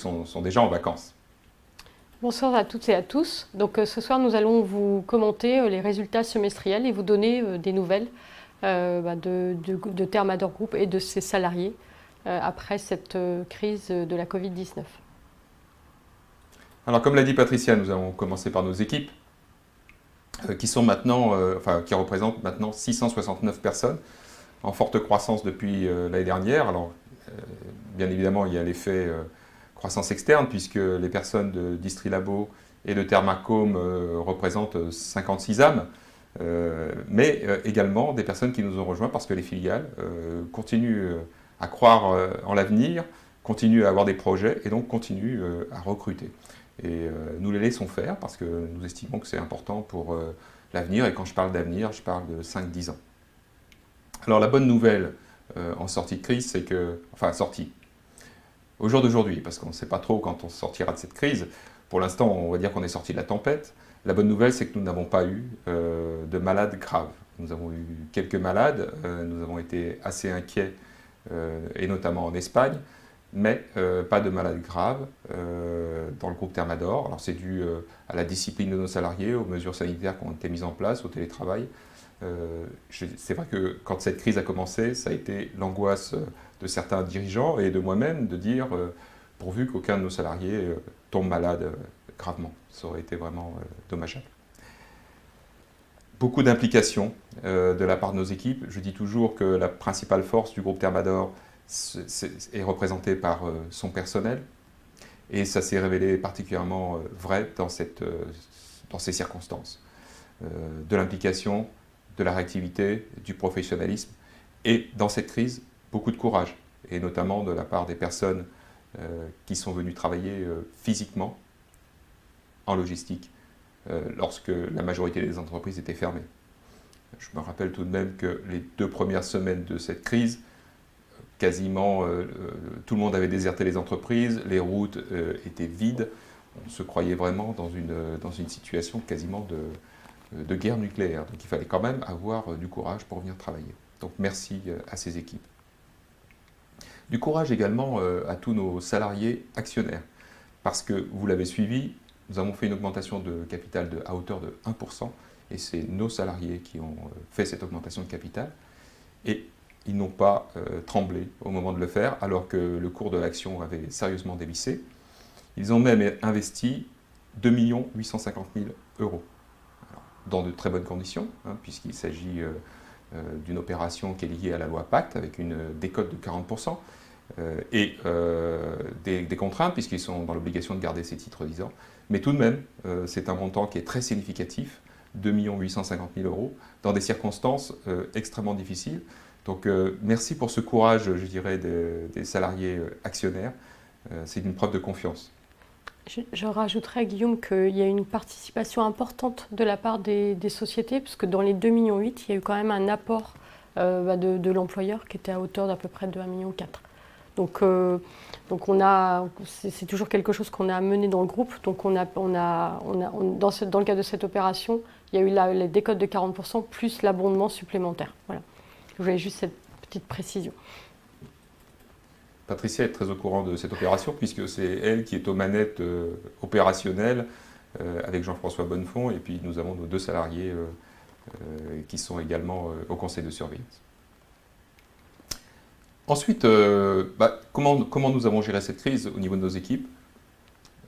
sont déjà en vacances. Bonsoir à toutes et à tous. Donc ce soir, nous allons vous commenter les résultats semestriels et vous donner des nouvelles de Thermador Group et de ses salariés après cette crise de la Covid-19. Alors comme l'a dit Patricia, nous allons commencer par nos équipes qui sont maintenant, qui représentent maintenant 669 personnes en forte croissance depuis l'année dernière. Alors bien évidemment, il y a l'effet croissance externe puisque les personnes de Distrilabo et de Thermacome représentent 56 âmes, mais également des personnes qui nous ont rejoints parce que les filiales continuent à croire en l'avenir, continuent à avoir des projets et donc continuent à recruter. Et nous les laissons faire parce que nous estimons que c'est important pour l'avenir. Et quand je parle d'avenir, je parle de 5-10 ans. Alors la bonne nouvelle en sortie de crise, c'est que, enfin sortie, au jour d'aujourd'hui, parce qu'on ne sait pas trop quand on sortira de cette crise, pour l'instant on va dire qu'on est sorti de la tempête. La bonne nouvelle, c'est que nous n'avons pas eu de malades graves. Nous avons eu quelques malades, nous avons été assez inquiets, et notamment en Espagne, mais pas de malades graves dans le groupe Thermador. Alors c'est dû à la discipline de nos salariés, aux mesures sanitaires qui ont été mises en place, au télétravail. C'est vrai que quand cette crise a commencé, ça a été l'angoisse de certains dirigeants et de moi-même de dire pourvu qu'aucun de nos salariés tombe malade gravement. Ça aurait été vraiment dommageable. Beaucoup d'implications de la part de nos équipes. Je dis toujours que la principale force du groupe Thermador est représentée par son personnel et ça s'est révélé particulièrement vrai dans ces circonstances. De l'implication, de la réactivité, du professionnalisme et dans cette crise, beaucoup de courage et notamment de la part des personnes qui sont venues travailler physiquement en logistique lorsque la majorité des entreprises étaient fermées. Je me rappelle tout de même que les 2 premières semaines de cette crise, quasiment tout le monde avait déserté les entreprises, les routes étaient vides, on se croyait vraiment dans une situation quasiment de guerre nucléaire. Donc il fallait quand même avoir du courage pour venir travailler. Donc merci à ces équipes. Du courage également à tous nos salariés actionnaires, parce que vous l'avez suivi, nous avons fait une augmentation de capital à hauteur de 1%, et c'est nos salariés qui ont fait cette augmentation de capital, et ils n'ont pas tremblé au moment de le faire, alors que le cours de l'action avait sérieusement dévissé. Ils ont même investi 2 850 000 euros, alors, dans de très bonnes conditions, puisqu'il s'agit d'une opération qui est liée à la loi Pacte, avec une décote de 40%, et des contraintes, puisqu'ils sont dans l'obligation de garder ces titres 10 ans. Mais tout de même, c'est un montant qui est très significatif, 2 850 000 euros, dans des circonstances extrêmement difficiles. Donc merci pour ce courage, je dirais, des salariés actionnaires. C'est une preuve de confiance. Je rajouterais, Guillaume, qu'il y a une participation importante de la part des sociétés, puisque dans les 2,8 millions, il y a eu quand même un apport de l'employeur qui était à hauteur d'à peu près de 1,4 million. Donc c'est toujours quelque chose qu'on a amené dans le groupe. Donc dans le cadre de cette opération, il y a eu les décotes de 40% plus l'abondement supplémentaire. Voilà. Je voulais juste cette petite précision. Patricia est très au courant de cette opération, puisque c'est elle qui est aux manettes opérationnelles avec Jean-François Bonnefond, et puis nous avons nos 2 salariés qui sont également au conseil de surveillance. Ensuite, comment nous avons géré cette crise au niveau de nos équipes?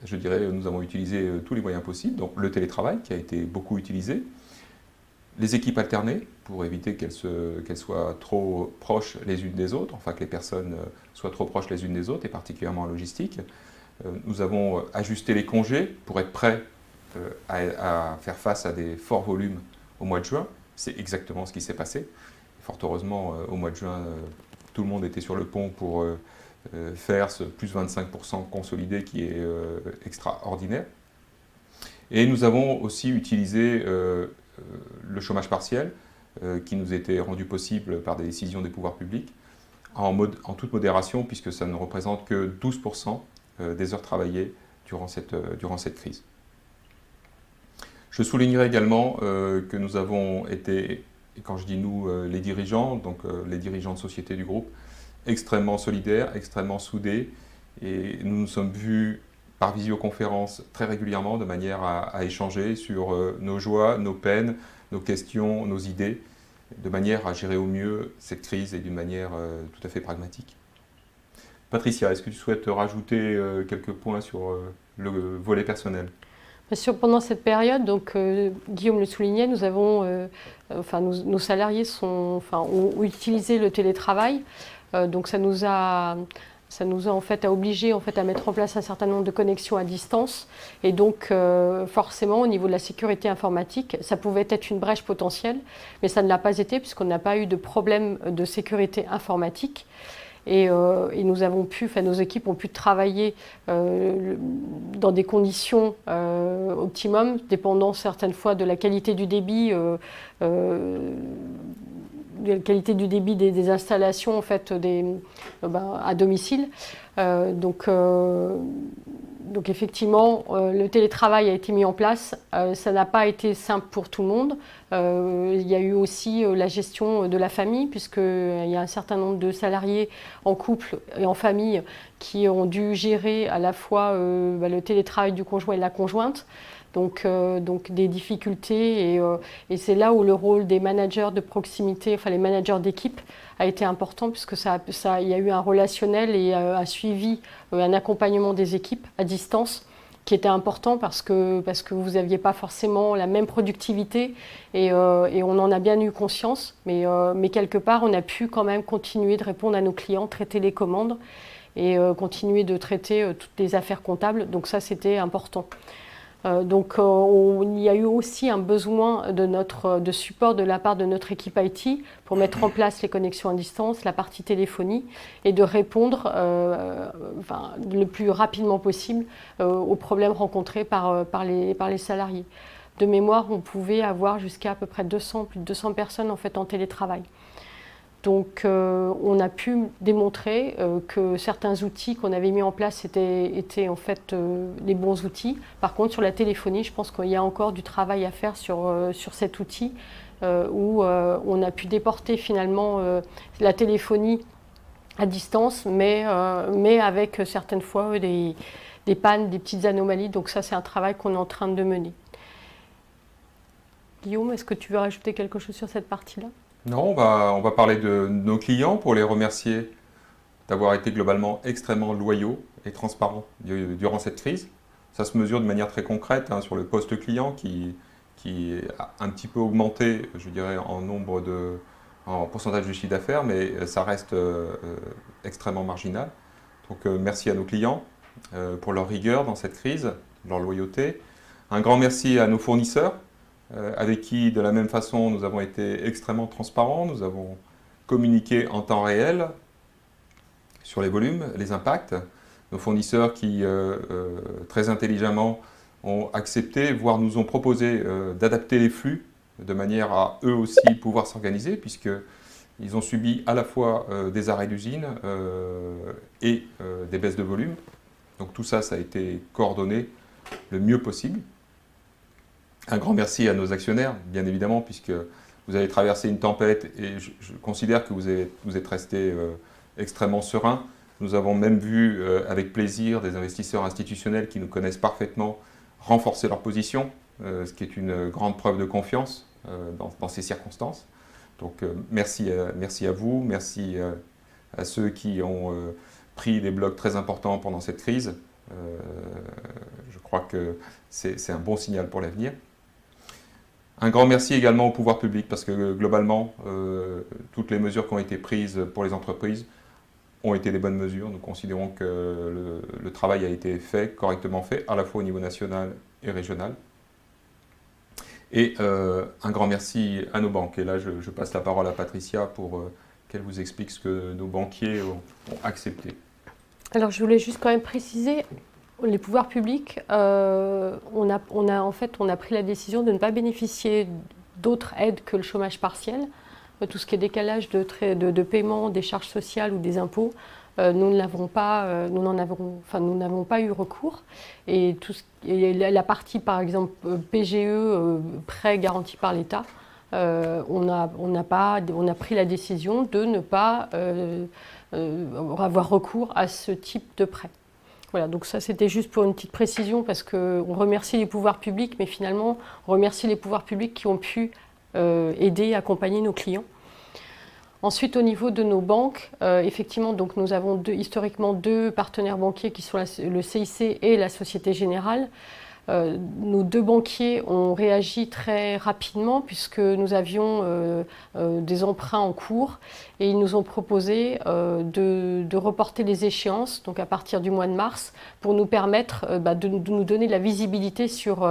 Je dirais nous avons utilisé tous les moyens possibles, donc le télétravail qui a été beaucoup utilisé, les équipes alternées pour éviter qu'elles soient trop proches les unes des autres, enfin que les personnes soient trop proches les unes des autres, et particulièrement en logistique. Nous avons ajusté les congés pour être prêts à faire face à des forts volumes au mois de juin. C'est exactement ce qui s'est passé. Fort heureusement, au mois de juin, tout le monde était sur le pont pour faire ce plus 25% consolidé qui est extraordinaire. Et nous avons aussi utilisé le chômage partiel qui nous était rendu possible par des décisions des pouvoirs publics en toute modération, puisque ça ne représente que 12% des heures travaillées durant cette crise. Je soulignerai également que nous avons été, et quand je dis nous, les dirigeants, donc les dirigeants de société du groupe, extrêmement solidaires, extrêmement soudés, Et nous nous sommes vus par visioconférence très régulièrement de manière à échanger sur nos joies, nos peines, nos questions, nos idées, de manière à gérer au mieux cette crise et d'une manière tout à fait pragmatique. Patricia, est-ce que tu souhaites rajouter quelques points sur le volet personnel? Pendant cette période, donc, Guillaume le soulignait, nous avons, nos salariés ont utilisé le télétravail. Donc ça nous a en fait obligés à mettre en place un certain nombre de connexions à distance. Et donc forcément, au niveau de la sécurité informatique, ça pouvait être une brèche potentielle, mais ça ne l'a pas été puisqu'on n'a pas eu de problème de sécurité informatique. Et nous avons pu, nos équipes ont pu travailler dans des conditions optimum, dépendant certaines fois de la qualité du débit, des installations en fait, à domicile. Donc effectivement, le télétravail a été mis en place. Ça n'a pas été simple pour tout le monde. Il y a eu aussi la gestion de la famille, puisqu'il y a un certain nombre de salariés en couple et en famille qui ont dû gérer à la fois le télétravail du conjoint et de la conjointe. Donc des difficultés et c'est là où le rôle des managers de proximité, les managers d'équipe a été important puisque il y a eu un relationnel et un suivi, un accompagnement des équipes à distance qui était important parce que vous n'aviez pas forcément la même productivité et on en a bien eu conscience, mais quelque part on a pu quand même continuer de répondre à nos clients, traiter les commandes et continuer de traiter toutes les affaires comptables, donc ça c'était important. Il y a eu aussi un besoin de support de la part de notre équipe IT pour mettre en place les connexions à distance, la partie téléphonie et de répondre le plus rapidement possible aux problèmes rencontrés par les salariés. De mémoire, on pouvait avoir jusqu'à à peu près plus de 200 personnes en fait en télétravail. Donc on a pu démontrer que certains outils qu'on avait mis en place étaient en fait les bons outils. Par contre sur la téléphonie, je pense qu'il y a encore du travail à faire sur cet outil où on a pu déporter finalement la téléphonie à distance, mais avec certaines fois des pannes, des petites anomalies. Donc ça c'est un travail qu'on est en train de mener. Guillaume, est-ce que tu veux rajouter quelque chose sur cette partie-là ? Non, on va parler de nos clients pour les remercier d'avoir été globalement extrêmement loyaux et transparents durant cette crise. Ça se mesure de manière très concrète sur le poste client qui a un petit peu augmenté, je dirais, en pourcentage du chiffre d'affaires, mais ça reste extrêmement marginal. Donc merci à nos clients pour leur rigueur dans cette crise, leur loyauté. Un grand merci à nos fournisseurs, avec qui, de la même façon, nous avons été extrêmement transparents. Nous avons communiqué en temps réel sur les volumes, les impacts. Nos fournisseurs qui, très intelligemment, ont accepté, voire nous ont proposé d'adapter les flux de manière à eux aussi pouvoir s'organiser, puisqu'ils ont subi à la fois des arrêts d'usine et des baisses de volume. Donc tout ça, ça a été coordonné le mieux possible. Un grand merci à nos actionnaires, bien évidemment, puisque vous avez traversé une tempête et je considère que vous êtes restés extrêmement sereins. Nous avons même vu avec plaisir des investisseurs institutionnels qui nous connaissent parfaitement renforcer leur position, ce qui est une grande preuve de confiance dans ces circonstances. Donc merci à vous, merci à ceux qui ont pris des blocs très importants pendant cette crise. Je crois que c'est un bon signal pour l'avenir. Un grand merci également au pouvoir public parce que globalement, toutes les mesures qui ont été prises pour les entreprises ont été des bonnes mesures. Nous considérons que le travail a été fait, correctement fait, à la fois au niveau national et régional. Et un grand merci à nos banques. Et là, je passe la parole à Patricia pour qu'elle vous explique ce que nos banquiers ont accepté. Alors, je voulais juste quand même préciser, les pouvoirs publics, on a pris la décision de ne pas bénéficier d'autres aides que le chômage partiel. Tout ce qui est décalage de paiement des charges sociales ou des impôts, nous n'avons pas eu recours. Et la partie, par exemple, PGE, prêt garanti par l'État, on a pris la décision de ne pas avoir recours à ce type de prêt. Voilà, donc ça c'était juste pour une petite précision parce qu'on remercie les pouvoirs publics, mais finalement on remercie les pouvoirs publics qui ont pu aider, accompagner nos clients. Ensuite, au niveau de nos banques, effectivement, donc nous avons historiquement deux partenaires banquiers qui sont le CIC et la Société Générale. Nos deux banquiers ont réagi très rapidement puisque nous avions des emprunts en cours et ils nous ont proposé de reporter les échéances, donc à partir du mois de mars, pour nous permettre de nous donner de la visibilité sur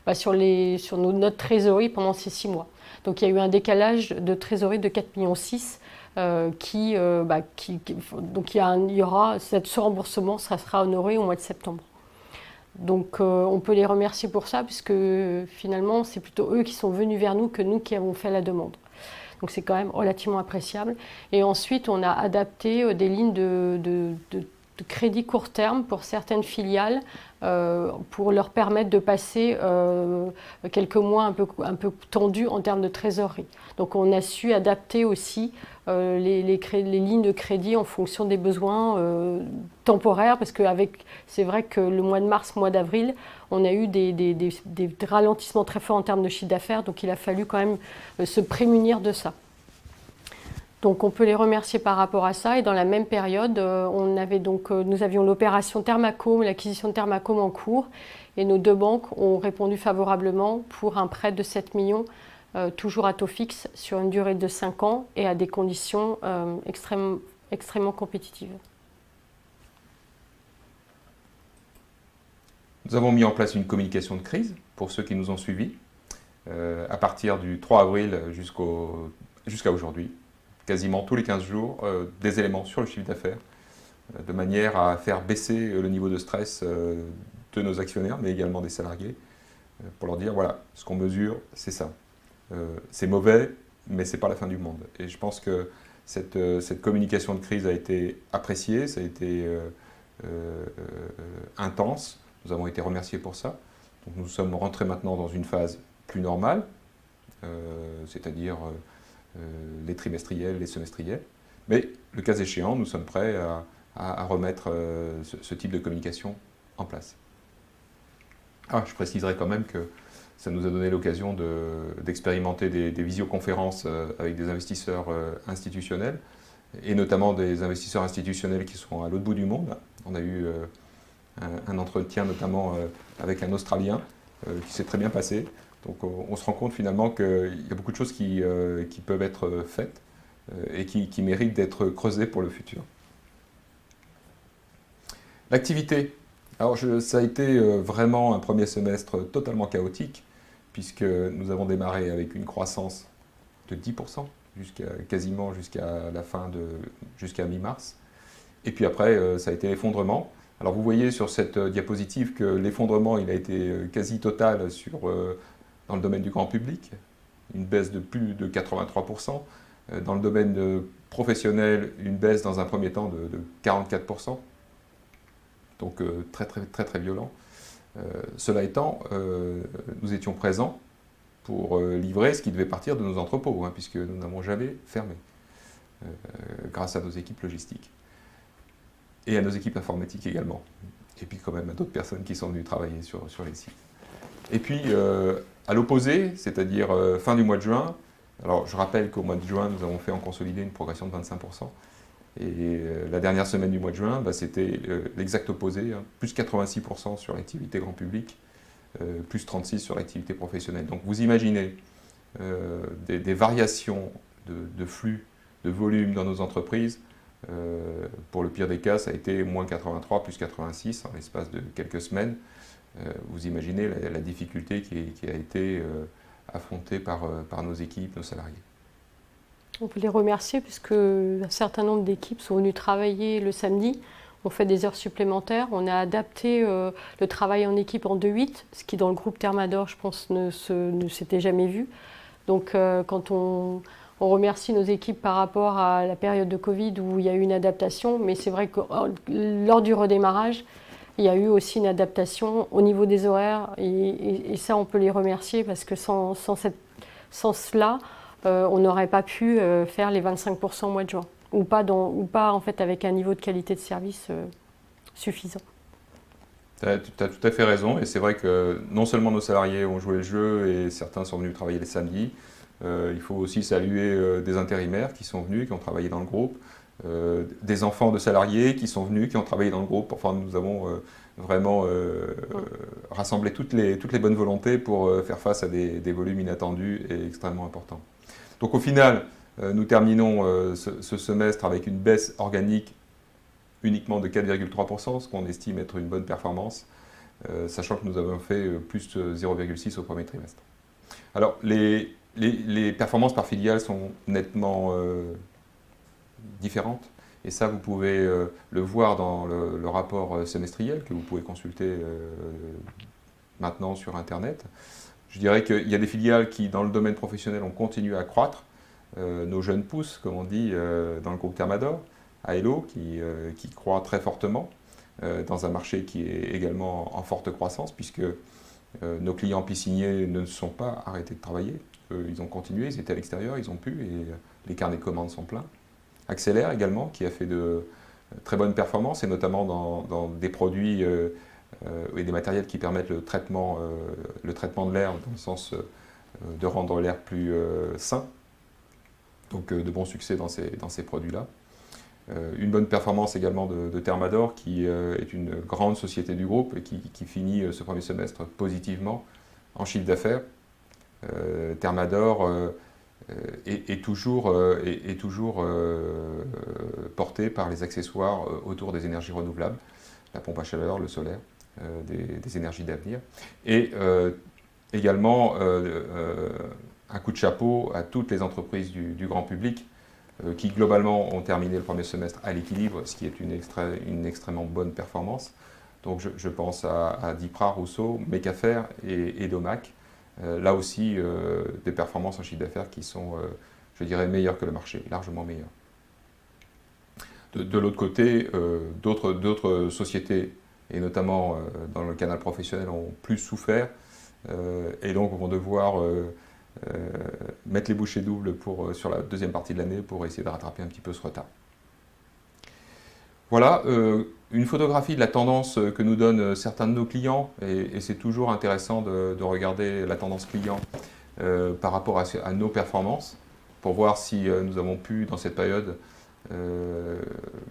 notre trésorerie pendant ces 6 mois. Donc il y a eu un décalage de trésorerie de 4,6 millions donc il y aura ce remboursement, ça sera honoré au mois de septembre. Donc on peut les remercier pour ça puisque finalement c'est plutôt eux qui sont venus vers nous que nous qui avons fait la demande. Donc c'est quand même relativement appréciable. Et ensuite on a adapté des lignes de crédit court terme pour certaines filiales pour leur permettre de passer quelques mois un peu tendus en termes de trésorerie. Donc on a su adapter aussi les lignes de crédit en fonction des besoins temporaires parce que c'est vrai que le mois de mars, mois d'avril, on a eu des ralentissements très forts en termes de chiffre d'affaires, donc il a fallu quand même se prémunir de ça. Donc on peut les remercier par rapport à ça. Et dans la même période, nous avions l'opération Thermacome, l'acquisition de Thermacome en cours. Et nos deux banques ont répondu favorablement pour un prêt de 7 millions, toujours à taux fixe, sur une durée de 5 ans et à des conditions extrêmement compétitives. Nous avons mis en place une communication de crise pour ceux qui nous ont suivis, à partir du 3 avril jusqu'à aujourd'hui. Quasiment tous les 15 jours, des éléments sur le chiffre d'affaires, de manière à faire baisser le niveau de stress de nos actionnaires, mais également des salariés, pour leur dire, voilà, ce qu'on mesure, c'est ça. C'est mauvais, mais ce n'est pas la fin du monde. Et je pense que cette communication de crise a été appréciée, ça a été intense, nous avons été remerciés pour ça. Donc nous sommes rentrés maintenant dans une phase plus normale, c'est-à-dire les trimestriels, les semestriels. Mais le cas échéant, nous sommes prêts à remettre ce type de communication en place. Je préciserai quand même que ça nous a donné l'occasion d'expérimenter des visioconférences avec des investisseurs institutionnels, et notamment des investisseurs institutionnels qui sont à l'autre bout du monde. On a eu un entretien notamment avec un Australien qui s'est très bien passé. Donc on se rend compte finalement qu'il y a beaucoup de choses qui peuvent être faites et qui méritent d'être creusées pour le futur. L'activité. Alors ça a été vraiment un premier semestre totalement chaotique puisque nous avons démarré avec une croissance de 10% quasiment jusqu'à mi-mars. Et puis après, ça a été l'effondrement. Alors vous voyez sur cette diapositive que l'effondrement il a été quasi total dans le domaine du grand public, une baisse de plus de 83%. Dans le domaine professionnel, une baisse dans un premier temps de 44%. Donc très très très très violent. Cela étant, nous étions présents pour livrer ce qui devait partir de nos entrepôts, puisque nous n'avons jamais fermé, grâce à nos équipes logistiques. Et à nos équipes informatiques également. Et puis quand même à d'autres personnes qui sont venues travailler sur les sites. Et puis, à l'opposé, c'est-à-dire fin du mois de juin, alors je rappelle qu'au mois de juin, nous avons fait en consolidé une progression de 25%. Et la dernière semaine du mois de juin, c'était l'exact opposé, plus 86% sur l'activité grand public, plus 36% sur l'activité professionnelle. Donc vous imaginez des variations de flux, de volume dans nos entreprises. Pour le pire des cas, ça a été moins 83, plus 86 en l'espace de quelques semaines. Vous imaginez la difficulté qui a été affrontée par nos équipes, nos salariés. On peut les remercier puisque un certain nombre d'équipes sont venues travailler le samedi. On fait des heures supplémentaires. On a adapté le travail en équipe en 2-8, ce qui dans le groupe Thermador, je pense, ne s'était jamais vu. Donc quand on remercie nos équipes par rapport à la période de Covid où il y a eu une adaptation, mais c'est vrai que lors du redémarrage, il y a eu aussi une adaptation au niveau des horaires et ça, on peut les remercier parce que sans cela, on n'aurait pas pu faire les 25% au mois de juin ou pas en fait avec un niveau de qualité de service suffisant. Tu as tout à fait raison, et c'est vrai que non seulement nos salariés ont joué le jeu et certains sont venus travailler les samedis, il faut aussi saluer des intérimaires qui sont venus, qui ont travaillé dans le groupe, des enfants de salariés qui sont venus, qui ont travaillé dans le groupe. Enfin, nous avons vraiment rassemblé toutes les bonnes volontés pour faire face à des volumes inattendus et extrêmement importants. Donc au final, nous terminons ce semestre avec une baisse organique uniquement de 4,3%, ce qu'on estime être une bonne performance, sachant que nous avons fait plus 0,6 au premier trimestre. Alors, les performances par filiale sont nettement différentes, et ça, vous pouvez le voir dans le rapport semestriel que vous pouvez consulter maintenant sur Internet. Je dirais qu'il y a des filiales qui, dans le domaine professionnel, ont continué à croître. Nos jeunes pousses, comme on dit dans le groupe Thermador, Aello, qui croît très fortement dans un marché qui est également en forte croissance, puisque nos clients pisciniers ne sont pas arrêtés de travailler. Ils ont continué, ils étaient à l'extérieur, ils ont pu, et les carnets de commandes sont pleins. Accélère également, qui a fait de très bonnes performances, et notamment dans des produits et des matériels qui permettent le traitement de l'air, dans le sens de rendre l'air plus sain. Donc de bons succès dans ces produits-là. Une bonne performance également de Thermador, qui est une grande société du groupe et qui finit ce premier semestre positivement en chiffre d'affaires. Thermador est toujours porté par les accessoires autour des énergies renouvelables, la pompe à chaleur, le solaire, des énergies d'avenir. Et également un coup de chapeau à toutes les entreprises du grand public qui globalement ont terminé le premier semestre à l'équilibre, ce qui est une extrêmement bonne performance. Donc je pense à Dipra, Rousseau, Mecafer et Domac. Là aussi, des performances en chiffre d'affaires qui sont, je dirais, meilleures que le marché, largement meilleures. De l'autre côté, d'autres sociétés, et notamment dans le canal professionnel, ont plus souffert et donc vont devoir mettre les bouchées doubles sur la deuxième partie de l'année pour essayer de rattraper un petit peu ce retard. Voilà une photographie de la tendance que nous donnent certains de nos clients, et c'est toujours intéressant de regarder la tendance client par rapport à nos performances, pour voir si nous avons pu, dans cette période,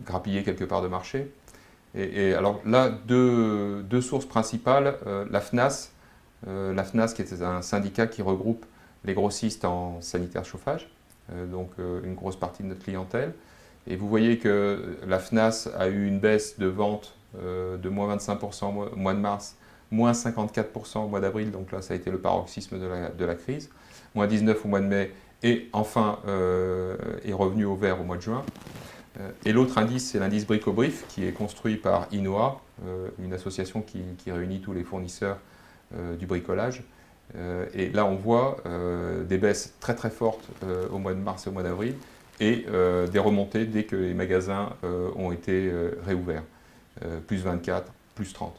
grappiller quelque part de marché. Et alors là, deux sources principales, la FNAS qui est un syndicat qui regroupe les grossistes en sanitaire chauffage, donc une grosse partie de notre clientèle. Et vous voyez que la FNAS a eu une baisse de vente de moins 25% au mois de mars, moins 54% au mois d'avril, donc là ça a été le paroxysme de la crise, moins 19% au mois de mai, et enfin est revenu au vert au mois de juin. Et l'autre indice, c'est l'indice Bricobrief, qui est construit par INOA, une association qui réunit tous les fournisseurs du bricolage. Et là, on voit des baisses très très fortes au mois de mars et au mois d'avril, et des remontées dès que les magasins ont été réouverts, plus 24, plus 30.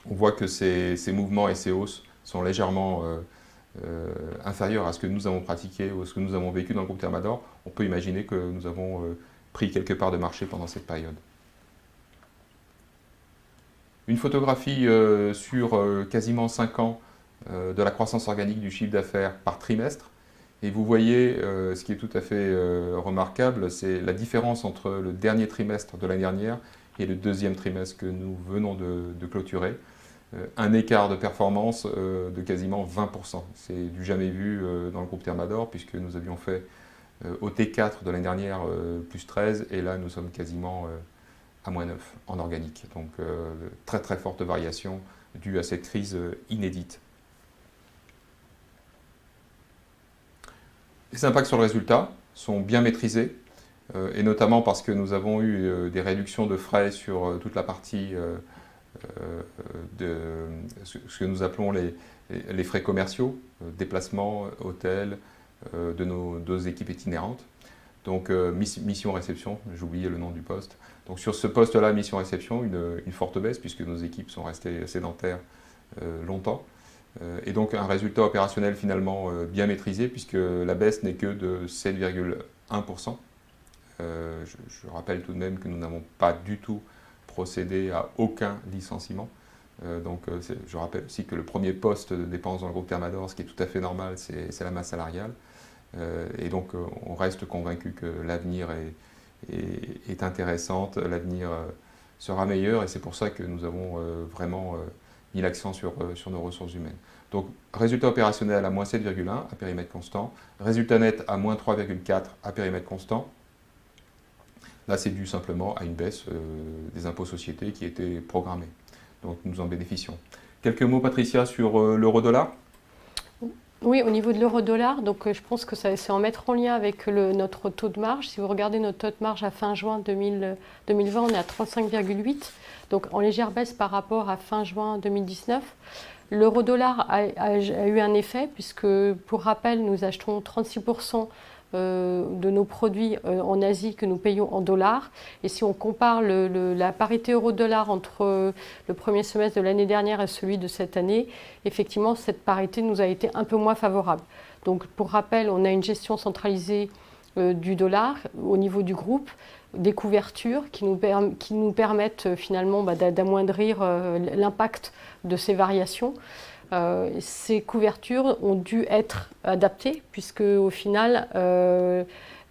On voit que ces mouvements et ces hausses sont légèrement inférieurs à ce que nous avons pratiqué ou à ce que nous avons vécu dans le groupe Thermador. On peut imaginer que nous avons pris quelque part de marché pendant cette période. Une photographie sur quasiment 5 ans de la croissance organique du chiffre d'affaires par trimestre. Et vous voyez, ce qui est tout à fait remarquable, c'est la différence entre le dernier trimestre de l'année dernière et le deuxième trimestre que nous venons de clôturer. Un écart de performance de quasiment 20%. C'est du jamais vu dans le groupe Thermador, puisque nous avions fait au T4 de l'année dernière plus 13, et là nous sommes quasiment à moins 9 en organique. Donc très très forte variation due à cette crise inédite. Les impacts sur le résultat sont bien maîtrisés, et notamment parce que nous avons eu des réductions de frais sur toute la partie de ce que nous appelons les frais commerciaux, déplacements, hôtels, de nos équipes itinérantes. Donc mission-réception, j'ai oublié le nom du poste. Donc sur ce poste-là, mission-réception, une forte baisse, puisque nos équipes sont restées sédentaires longtemps. Et donc un résultat opérationnel finalement bien maîtrisé, puisque la baisse n'est que de 7,1%. Je rappelle tout de même que nous n'avons pas du tout procédé à aucun licenciement. Je rappelle aussi que le premier poste de dépense dans le groupe Thermador, ce qui est tout à fait normal, c'est la masse salariale. Et donc on reste convaincu que l'avenir est intéressante, l'avenir sera meilleur, et c'est pour ça que nous avons vraiment mis l'accent sur nos ressources humaines. Donc résultat opérationnel à moins 7,1 à périmètre constant, résultat net à moins 3,4 à périmètre constant. Là, c'est dû simplement à une baisse des impôts sociétés qui était programmée. Donc nous en bénéficions. Quelques mots, Patricia, sur l'euro-dollar? Oui, au niveau de l'euro-dollar, donc je pense que c'est en mettre en lien avec notre taux de marge. Si vous regardez notre taux de marge à fin juin 2020, on est à 35,8, donc en légère baisse par rapport à fin juin 2019. L'euro-dollar a eu un effet puisque, pour rappel, nous achetons 36% de nos produits en Asie que nous payons en dollars. Et si on compare la parité euro-dollar entre le premier semestre de l'année dernière et celui de cette année, effectivement, cette parité nous a été un peu moins favorable. Donc, pour rappel, on a une gestion centralisée du dollar au niveau du groupe, des couvertures qui nous permettent finalement d'amoindrir l'impact de ces variations. Ces couvertures ont dû être adaptées puisque au final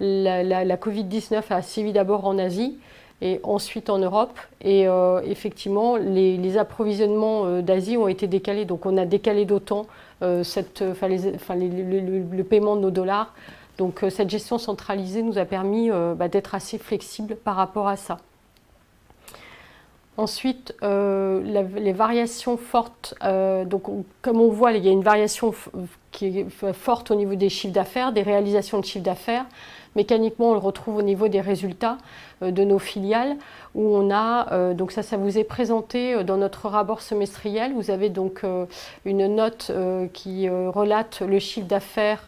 la Covid-19 a sévi d'abord en Asie et ensuite en Europe et effectivement les approvisionnements d'Asie ont été décalés, donc on a décalé d'autant le paiement de nos dollars. Donc cette gestion centralisée nous a permis d'être assez flexible par rapport à ça. Ensuite, les variations fortes, comme on voit, il y a une variation qui est forte au niveau des chiffres d'affaires, des réalisations de chiffres d'affaires. Mécaniquement, on le retrouve au niveau des résultats de nos filiales, où on a, donc ça vous est présenté dans notre rapport semestriel. Vous avez donc une note qui relate le chiffre d'affaires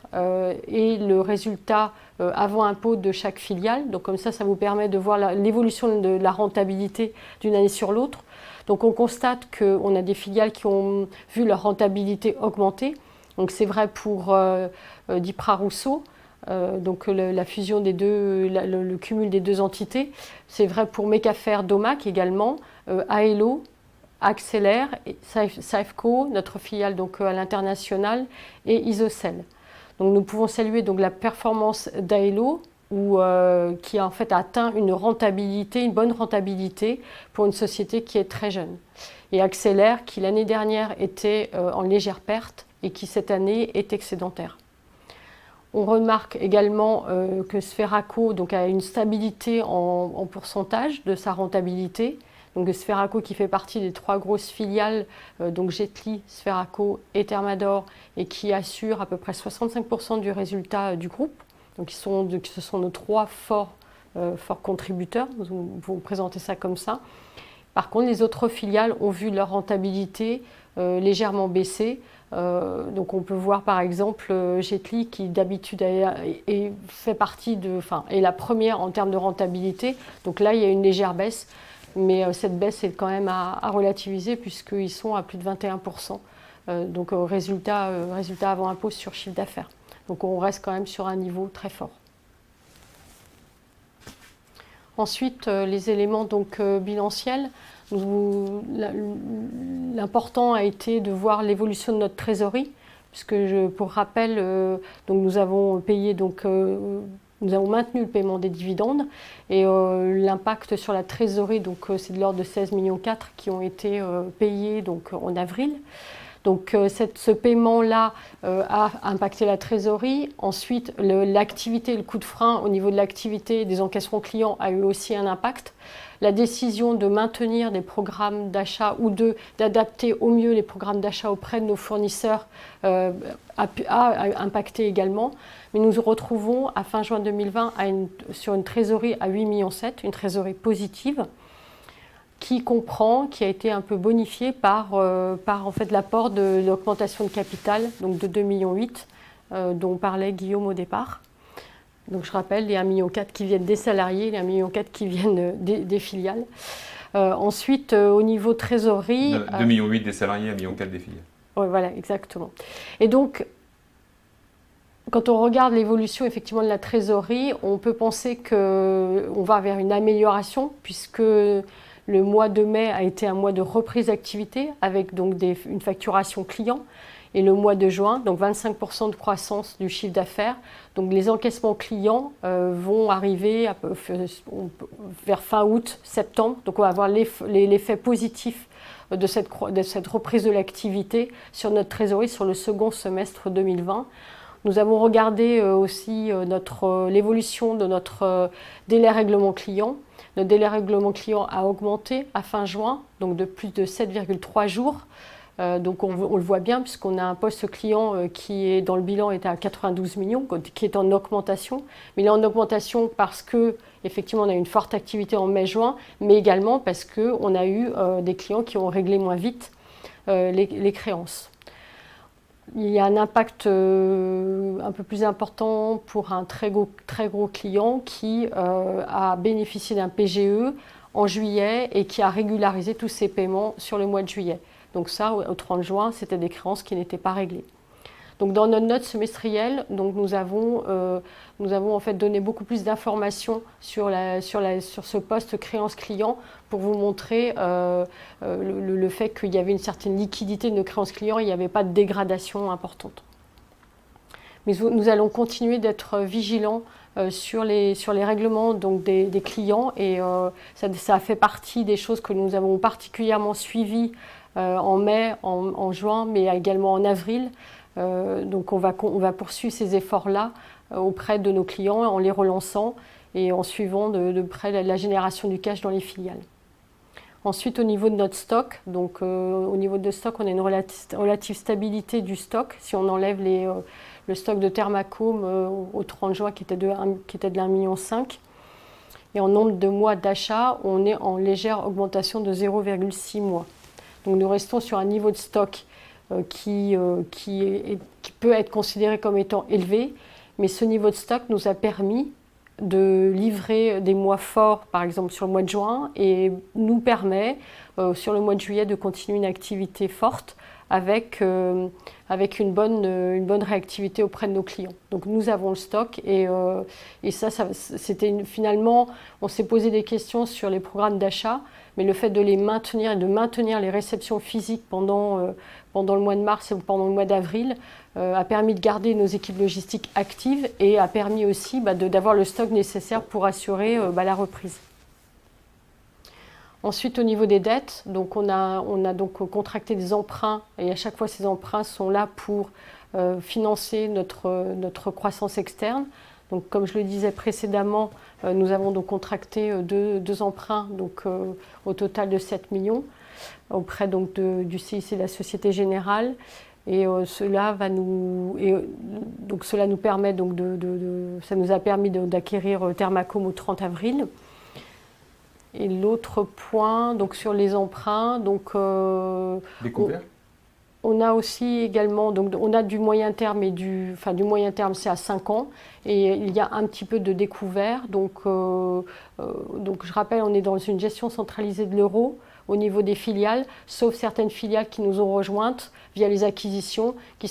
et le résultat avant impôt de chaque filiale. Donc comme ça vous permet de voir l'évolution de la rentabilité d'une année sur l'autre. Donc on constate qu'on a des filiales qui ont vu leur rentabilité augmenter. Donc c'est vrai pour Dipra Rousseau, donc la fusion des deux, le cumul des deux entités. C'est vrai pour Mecafer Domac également, Aelo, Accélère, Safeco, notre filiale donc à l'international, et Isocel. Donc nous pouvons saluer donc la performance d'Aelo, qui a en fait atteint une bonne rentabilité pour une société qui est très jeune. Et Accélère, qui l'année dernière était en légère perte et qui cette année est excédentaire. On remarque également que Sferaco donc, a une stabilité en pourcentage de sa rentabilité. Donc Sferaco qui fait partie des trois grosses filiales, donc Jetly, Sferaco et Thermador, et qui assure à peu près 65% du résultat du groupe. Donc ce sont nos trois forts contributeurs, vous présentez ça comme ça. Par contre, les autres filiales ont vu leur rentabilité légèrement baisser. Donc on peut voir par exemple Jetly qui d'habitude fait partie est la première en termes de rentabilité. Donc là, il y a une légère baisse. Mais cette baisse est quand même à relativiser puisqu'ils sont à plus de 21%, donc résultat avant impôt sur chiffre d'affaires. Donc on reste quand même sur un niveau très fort. Ensuite, les éléments donc, bilanciels. L'important a été de voir l'évolution de notre trésorerie, puisque pour rappel, donc nous avons payé nous avons maintenu le paiement des dividendes et l'impact sur la trésorerie, c'est de l'ordre de 16,4 millions qui ont été payés en avril. Donc ce paiement-là a impacté la trésorerie. Ensuite, l'activité, le coup de frein au niveau de l'activité des encaissements clients a eu aussi un impact. La décision de maintenir des programmes d'achat ou d'adapter au mieux les programmes d'achat auprès de nos fournisseurs a impacté également. Mais nous nous retrouvons à fin juin 2020 sur une trésorerie à 8,7 millions, une trésorerie positive qui a été un peu bonifiée par en fait, l'apport de l'augmentation de capital, donc de 2,8 millions, dont parlait Guillaume au départ. Donc je rappelle, les 1,4 million qui viennent des salariés, les 1,4 million qui viennent des filiales. Ensuite, au niveau trésorerie... 2,8 millions des salariés, 1,4 million des filiales. Oui, voilà, exactement. Et donc, quand on regarde l'évolution effectivement de la trésorerie, on peut penser qu'on va vers une amélioration puisque Le mois de mai a été un mois de reprise d'activité avec donc une facturation client. Et le mois de juin, donc 25% de croissance du chiffre d'affaires. Donc les encaissements clients vont arriver vers fin août, septembre. Donc on va avoir l'effet positif de cette reprise de l'activité sur notre trésorerie sur le second semestre 2020. Nous avons regardé aussi l'évolution de notre délai règlement client. Notre délai règlement client a augmenté à fin juin, donc de plus de 7,3 jours. Donc on le voit bien puisqu'on a un poste client qui est dans le bilan est à 92 millions, qui est en augmentation. Mais il est en augmentation parce que effectivement on a une forte activité en mai-juin, mais également parce qu'on a eu des clients qui ont réglé moins vite les créances. Il y a un impact un peu plus important pour un très gros client qui a bénéficié d'un PGE en juillet et qui a régularisé tous ses paiements sur le mois de juillet. Donc ça, au 30 juin, c'était des créances qui n'étaient pas réglées. Donc dans notre note semestrielle, donc nous avons en fait donné beaucoup plus d'informations sur ce poste créance client pour vous montrer le fait qu'il y avait une certaine liquidité de nos créances clients, il n'y avait pas de dégradation importante. Mais nous allons continuer d'être vigilants sur les règlements donc des clients et ça a fait partie des choses que nous avons particulièrement suivies en mai, en juin, mais également en avril. Donc on va poursuivre ces efforts-là auprès de nos clients en les relançant et en suivant de près la génération du cash dans les filiales. Ensuite, au niveau de notre stock, donc au niveau de stock, on a une relative stabilité du stock. Si on enlève le stock de Thermacome au 30 juin qui était de 1,5 million. Et en nombre de mois d'achat, on est en légère augmentation de 0,6 mois. Donc nous restons sur un niveau de stock qui peut être considéré comme étant élevé, mais ce niveau de stock nous a permis de livrer des mois forts, par exemple sur le mois de juin, et nous permet sur le mois de juillet de continuer une activité forte avec une bonne réactivité auprès de nos clients. Donc nous avons le stock et c'était finalement, on s'est posé des questions sur les programmes d'achat, mais le fait de les maintenir et de maintenir les réceptions physiques pendant le mois de mars et pendant le mois d'avril a permis de garder nos équipes logistiques actives et a permis aussi d'avoir le stock nécessaire pour assurer la reprise. Ensuite, au niveau des dettes, donc on a donc contracté des emprunts et à chaque fois ces emprunts sont là pour financer notre croissance externe. Donc, comme je le disais précédemment, nous avons donc contracté deux emprunts donc, au total de 7 millions auprès donc, du CIC et de la Société Générale. Et cela nous permet donc ça nous a permis d'acquérir Thermacome au 30 avril. Et l'autre point, donc sur les emprunts, donc découvert. On a aussi également, donc on a du moyen terme et du moyen terme c'est à 5 ans et il y a un petit peu de découvert. Donc je rappelle, on est dans une gestion centralisée de l'euro au niveau des filiales, sauf certaines filiales qui nous ont rejointes via les acquisitions, qui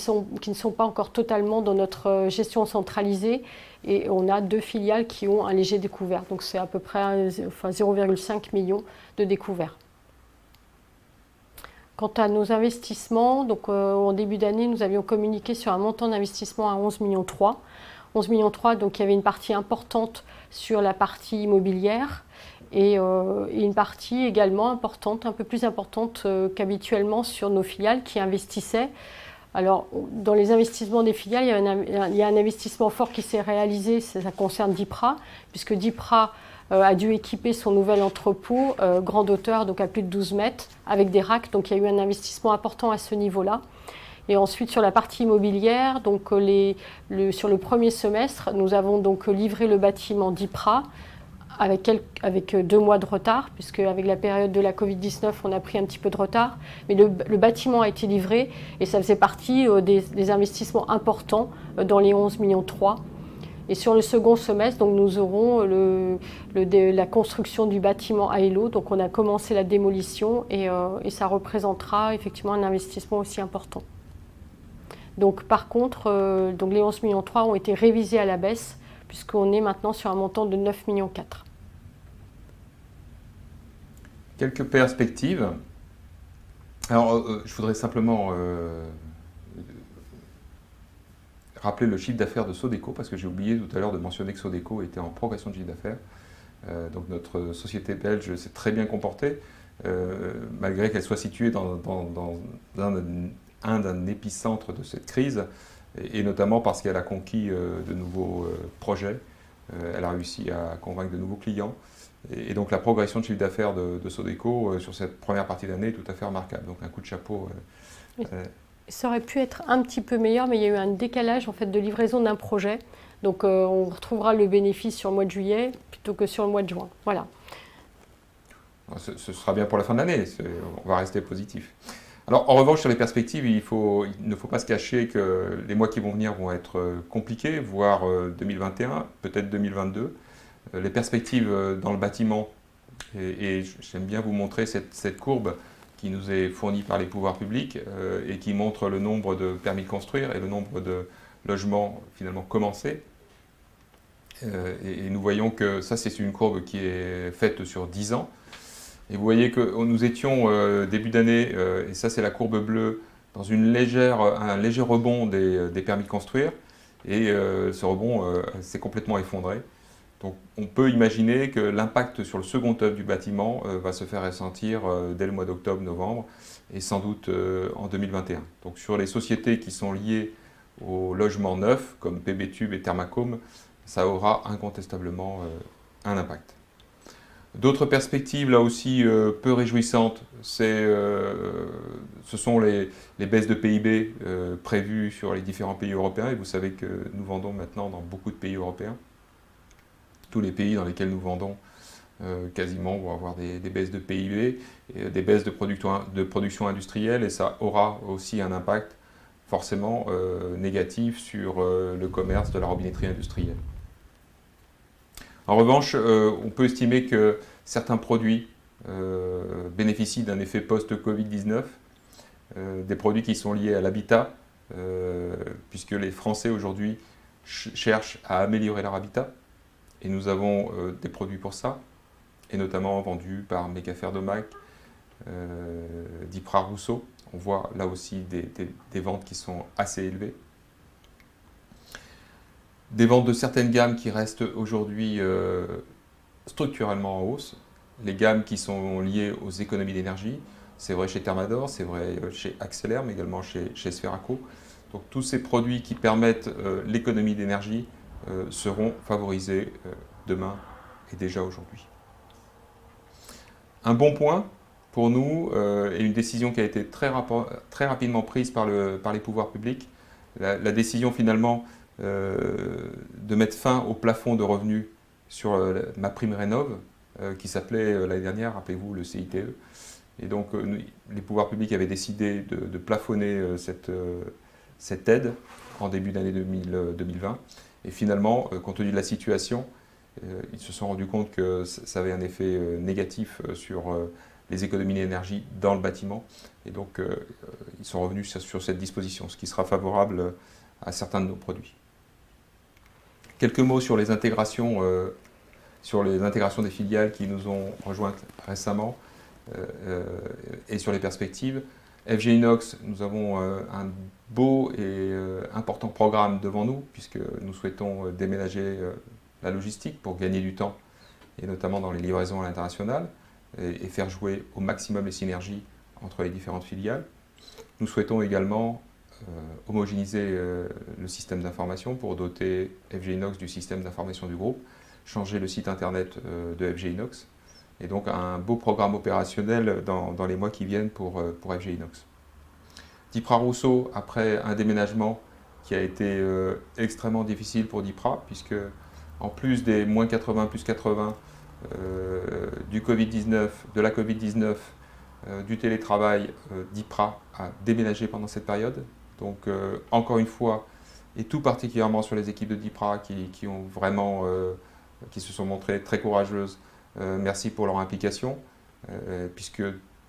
ne sont pas encore totalement dans notre gestion centralisée. Et on a 2 filiales qui ont un léger découvert. Donc c'est à peu près 0,5 million de découvert. Quant à nos investissements, donc, en début d'année, nous avions communiqué sur un montant d'investissement à 11,3 millions. 11,3 millions, donc il y avait une partie importante sur la partie immobilière et une partie également importante, un peu plus importante qu'habituellement sur nos filiales qui investissaient. Alors, dans les investissements des filiales, il y a un investissement fort qui s'est réalisé, ça concerne DIPRA, puisque DIPRA a dû équiper son nouvel entrepôt, grande hauteur, donc à plus de 12 mètres, avec des racks, donc il y a eu un investissement important à ce niveau-là. Et ensuite, sur la partie immobilière, donc, sur le premier semestre, nous avons donc livré le bâtiment DIPRA, avec 2 mois de retard, puisque avec la période de la Covid-19, on a pris un petit peu de retard. Mais le bâtiment a été livré et ça faisait partie des investissements importants dans les 11,3 millions. Et sur le second semestre, donc, nous aurons la construction du bâtiment Aelo. Donc on a commencé la démolition et ça représentera effectivement un investissement aussi important. Donc par contre, donc les 11,3 millions ont été révisés à la baisse, puisqu'on est maintenant sur un montant de 9,4 millions. Quelques perspectives. Alors, je voudrais simplement rappeler le chiffre d'affaires de Sodeco, parce que j'ai oublié tout à l'heure de mentionner que Sodeco était en progression de chiffre d'affaires. Donc notre société belge s'est très bien comportée, malgré qu'elle soit située dans un épicentre de cette crise, et notamment parce qu'elle a conquis de nouveaux projets. Elle a réussi à convaincre de nouveaux clients. Et donc la progression de chiffre d'affaires de Sodeco sur cette première partie d'année est tout à fait remarquable. Donc un coup de chapeau. Ça aurait pu être un petit peu meilleur, mais il y a eu un décalage en fait, de livraison d'un projet. Donc on retrouvera le bénéfice sur le mois de juillet plutôt que sur le mois de juin. Voilà. Ce sera bien pour la fin de l'année, on va rester positif. Alors en revanche, sur les perspectives, il ne faut pas se cacher que les mois qui vont venir vont être compliqués, voire 2021, peut-être 2022. Les perspectives dans le bâtiment, et j'aime bien vous montrer cette courbe qui nous est fournie par les pouvoirs publics et qui montre le nombre de permis de construire et le nombre de logements finalement commencés. Et nous voyons que ça, c'est une courbe qui est faite sur 10 ans. Et vous voyez que nous étions début d'année, et ça c'est la courbe bleue, dans un léger rebond des permis de construire. Et ce rebond s'est complètement effondré. Donc on peut imaginer que l'impact sur le second œuvre du bâtiment va se faire ressentir dès le mois d'octobre-novembre et sans doute en 2021. Donc sur les sociétés qui sont liées au logement neuf, comme PB Tube et Thermacome, ça aura incontestablement un impact. D'autres perspectives, là aussi, peu réjouissantes, ce sont les baisses de PIB prévues sur les différents pays européens. Et vous savez que nous vendons maintenant dans beaucoup de pays européens. Tous les pays dans lesquels nous vendons quasiment vont avoir des baisses de PIB, et des baisses de production industrielle, et ça aura aussi un impact forcément négatif sur le commerce de la robinetterie industrielle. En revanche, on peut estimer que certains produits bénéficient d'un effet post-Covid-19, des produits qui sont liés à l'habitat, puisque les Français aujourd'hui cherchent à améliorer leur habitat, et nous avons des produits pour ça, et notamment vendus par Mecafer Domac, Dipra Rousseau. On voit là aussi des ventes qui sont assez élevées. Des ventes de certaines gammes qui restent aujourd'hui structurellement en hausse. Les gammes qui sont liées aux économies d'énergie, c'est vrai chez Thermador, c'est vrai chez Axelair, mais également chez Sferaco. Donc tous ces produits qui permettent l'économie d'énergie seront favorisés demain et déjà aujourd'hui. Un bon point pour nous, et une décision qui a été très rapidement prise par les pouvoirs publics, la décision finalement de mettre fin au plafond de revenus sur ma prime rénov, qui s'appelait l'année dernière, rappelez-vous, le CITE. Et donc les pouvoirs publics avaient décidé de plafonner cette aide en début d'année 2020. Et finalement, compte tenu de la situation, ils se sont rendus compte que ça avait un effet négatif sur les économies d'énergie dans le bâtiment. Et donc ils sont revenus sur cette disposition, ce qui sera favorable à certains de nos produits. Quelques mots sur les intégrations des filiales qui nous ont rejointes récemment et sur les perspectives. FG Inox, nous avons un beau et important programme devant nous, puisque nous souhaitons déménager la logistique pour gagner du temps, et notamment dans les livraisons à l'international, et faire jouer au maximum les synergies entre les différentes filiales. Nous souhaitons également homogénéiser le système d'information pour doter FG Inox du système d'information du groupe, changer le site internet de FG Inox, et donc un beau programme opérationnel dans les mois qui viennent pour FG Inox. Dipra Rousseau, après un déménagement qui a été extrêmement difficile pour Dipra, puisque en plus des moins 80, plus 80, du Covid-19, de la Covid-19, du télétravail, Dipra a déménagé pendant cette période. Donc encore une fois, et tout particulièrement sur les équipes de Dipra qui ont vraiment, qui se sont montrées très courageuses, merci pour leur implication, puisque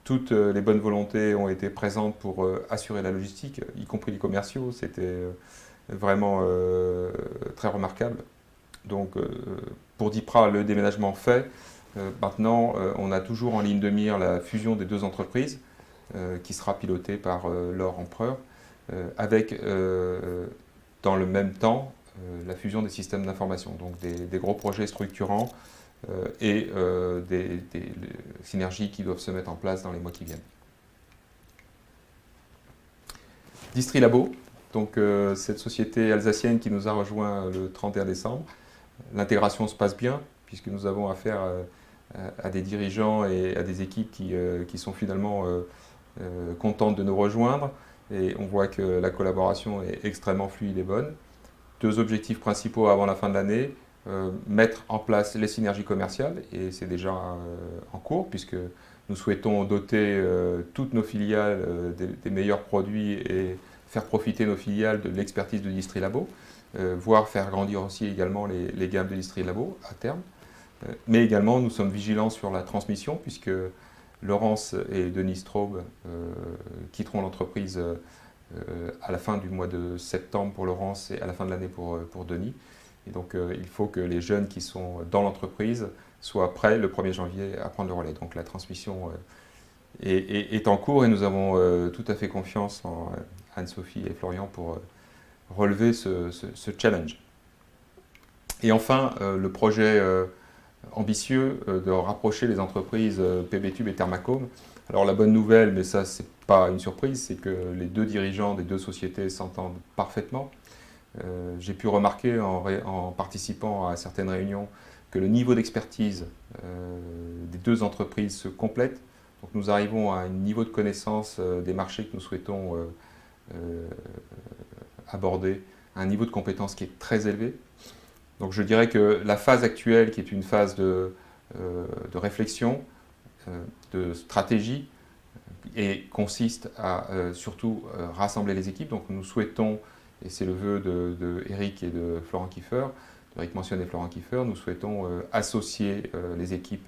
toutes les bonnes volontés ont été présentes pour assurer la logistique, y compris les commerciaux. C'était vraiment très remarquable. Donc pour Dipra, le déménagement fait, Maintenant, on a toujours en ligne de mire la fusion des deux entreprises, qui sera pilotée par Laure Empereur, avec dans le même temps la fusion des systèmes d'information, donc des gros projets structurants et des synergies qui doivent se mettre en place dans les mois qui viennent. Distrilabo, donc cette société alsacienne qui nous a rejoint le 31 décembre. L'intégration se passe bien, puisque nous avons affaire à des dirigeants et à des équipes qui sont finalement contentes de nous rejoindre. Et on voit que la collaboration est extrêmement fluide et bonne. Deux objectifs principaux avant la fin de l'année, mettre en place les synergies commerciales, et c'est déjà en cours, puisque nous souhaitons doter toutes nos filiales des meilleurs produits et faire profiter nos filiales de l'expertise de Distrilabo, voire faire grandir aussi également les gammes de Distrilabo à terme. Mais également, nous sommes vigilants sur la transmission, puisque Laurence et Denis Straub quitteront l'entreprise à la fin du mois de septembre pour Laurence et à la fin de l'année pour Denis. Et donc, il faut que les jeunes qui sont dans l'entreprise soient prêts le 1er janvier à prendre le relais. Donc, la transmission est en cours et nous avons tout à fait confiance en Anne-Sophie et Florian pour relever ce challenge. Et enfin, le projet ambitieux de rapprocher les entreprises PB Tube et Thermacome. Alors la bonne nouvelle, mais ça c'est pas une surprise, c'est que les deux dirigeants des deux sociétés s'entendent parfaitement. J'ai pu remarquer en participant à certaines réunions que le niveau d'expertise des deux entreprises se complète. Donc nous arrivons à un niveau de connaissance des marchés que nous souhaitons aborder, à un niveau de compétence qui est très élevé. Donc je dirais que la phase actuelle, qui est une phase de réflexion, de stratégie, et consiste à surtout rassembler les équipes. Donc nous souhaitons, et c'est le vœu de Eric et de Florent Kieffer, Eric mentionne et Florent Kieffer, nous souhaitons associer les équipes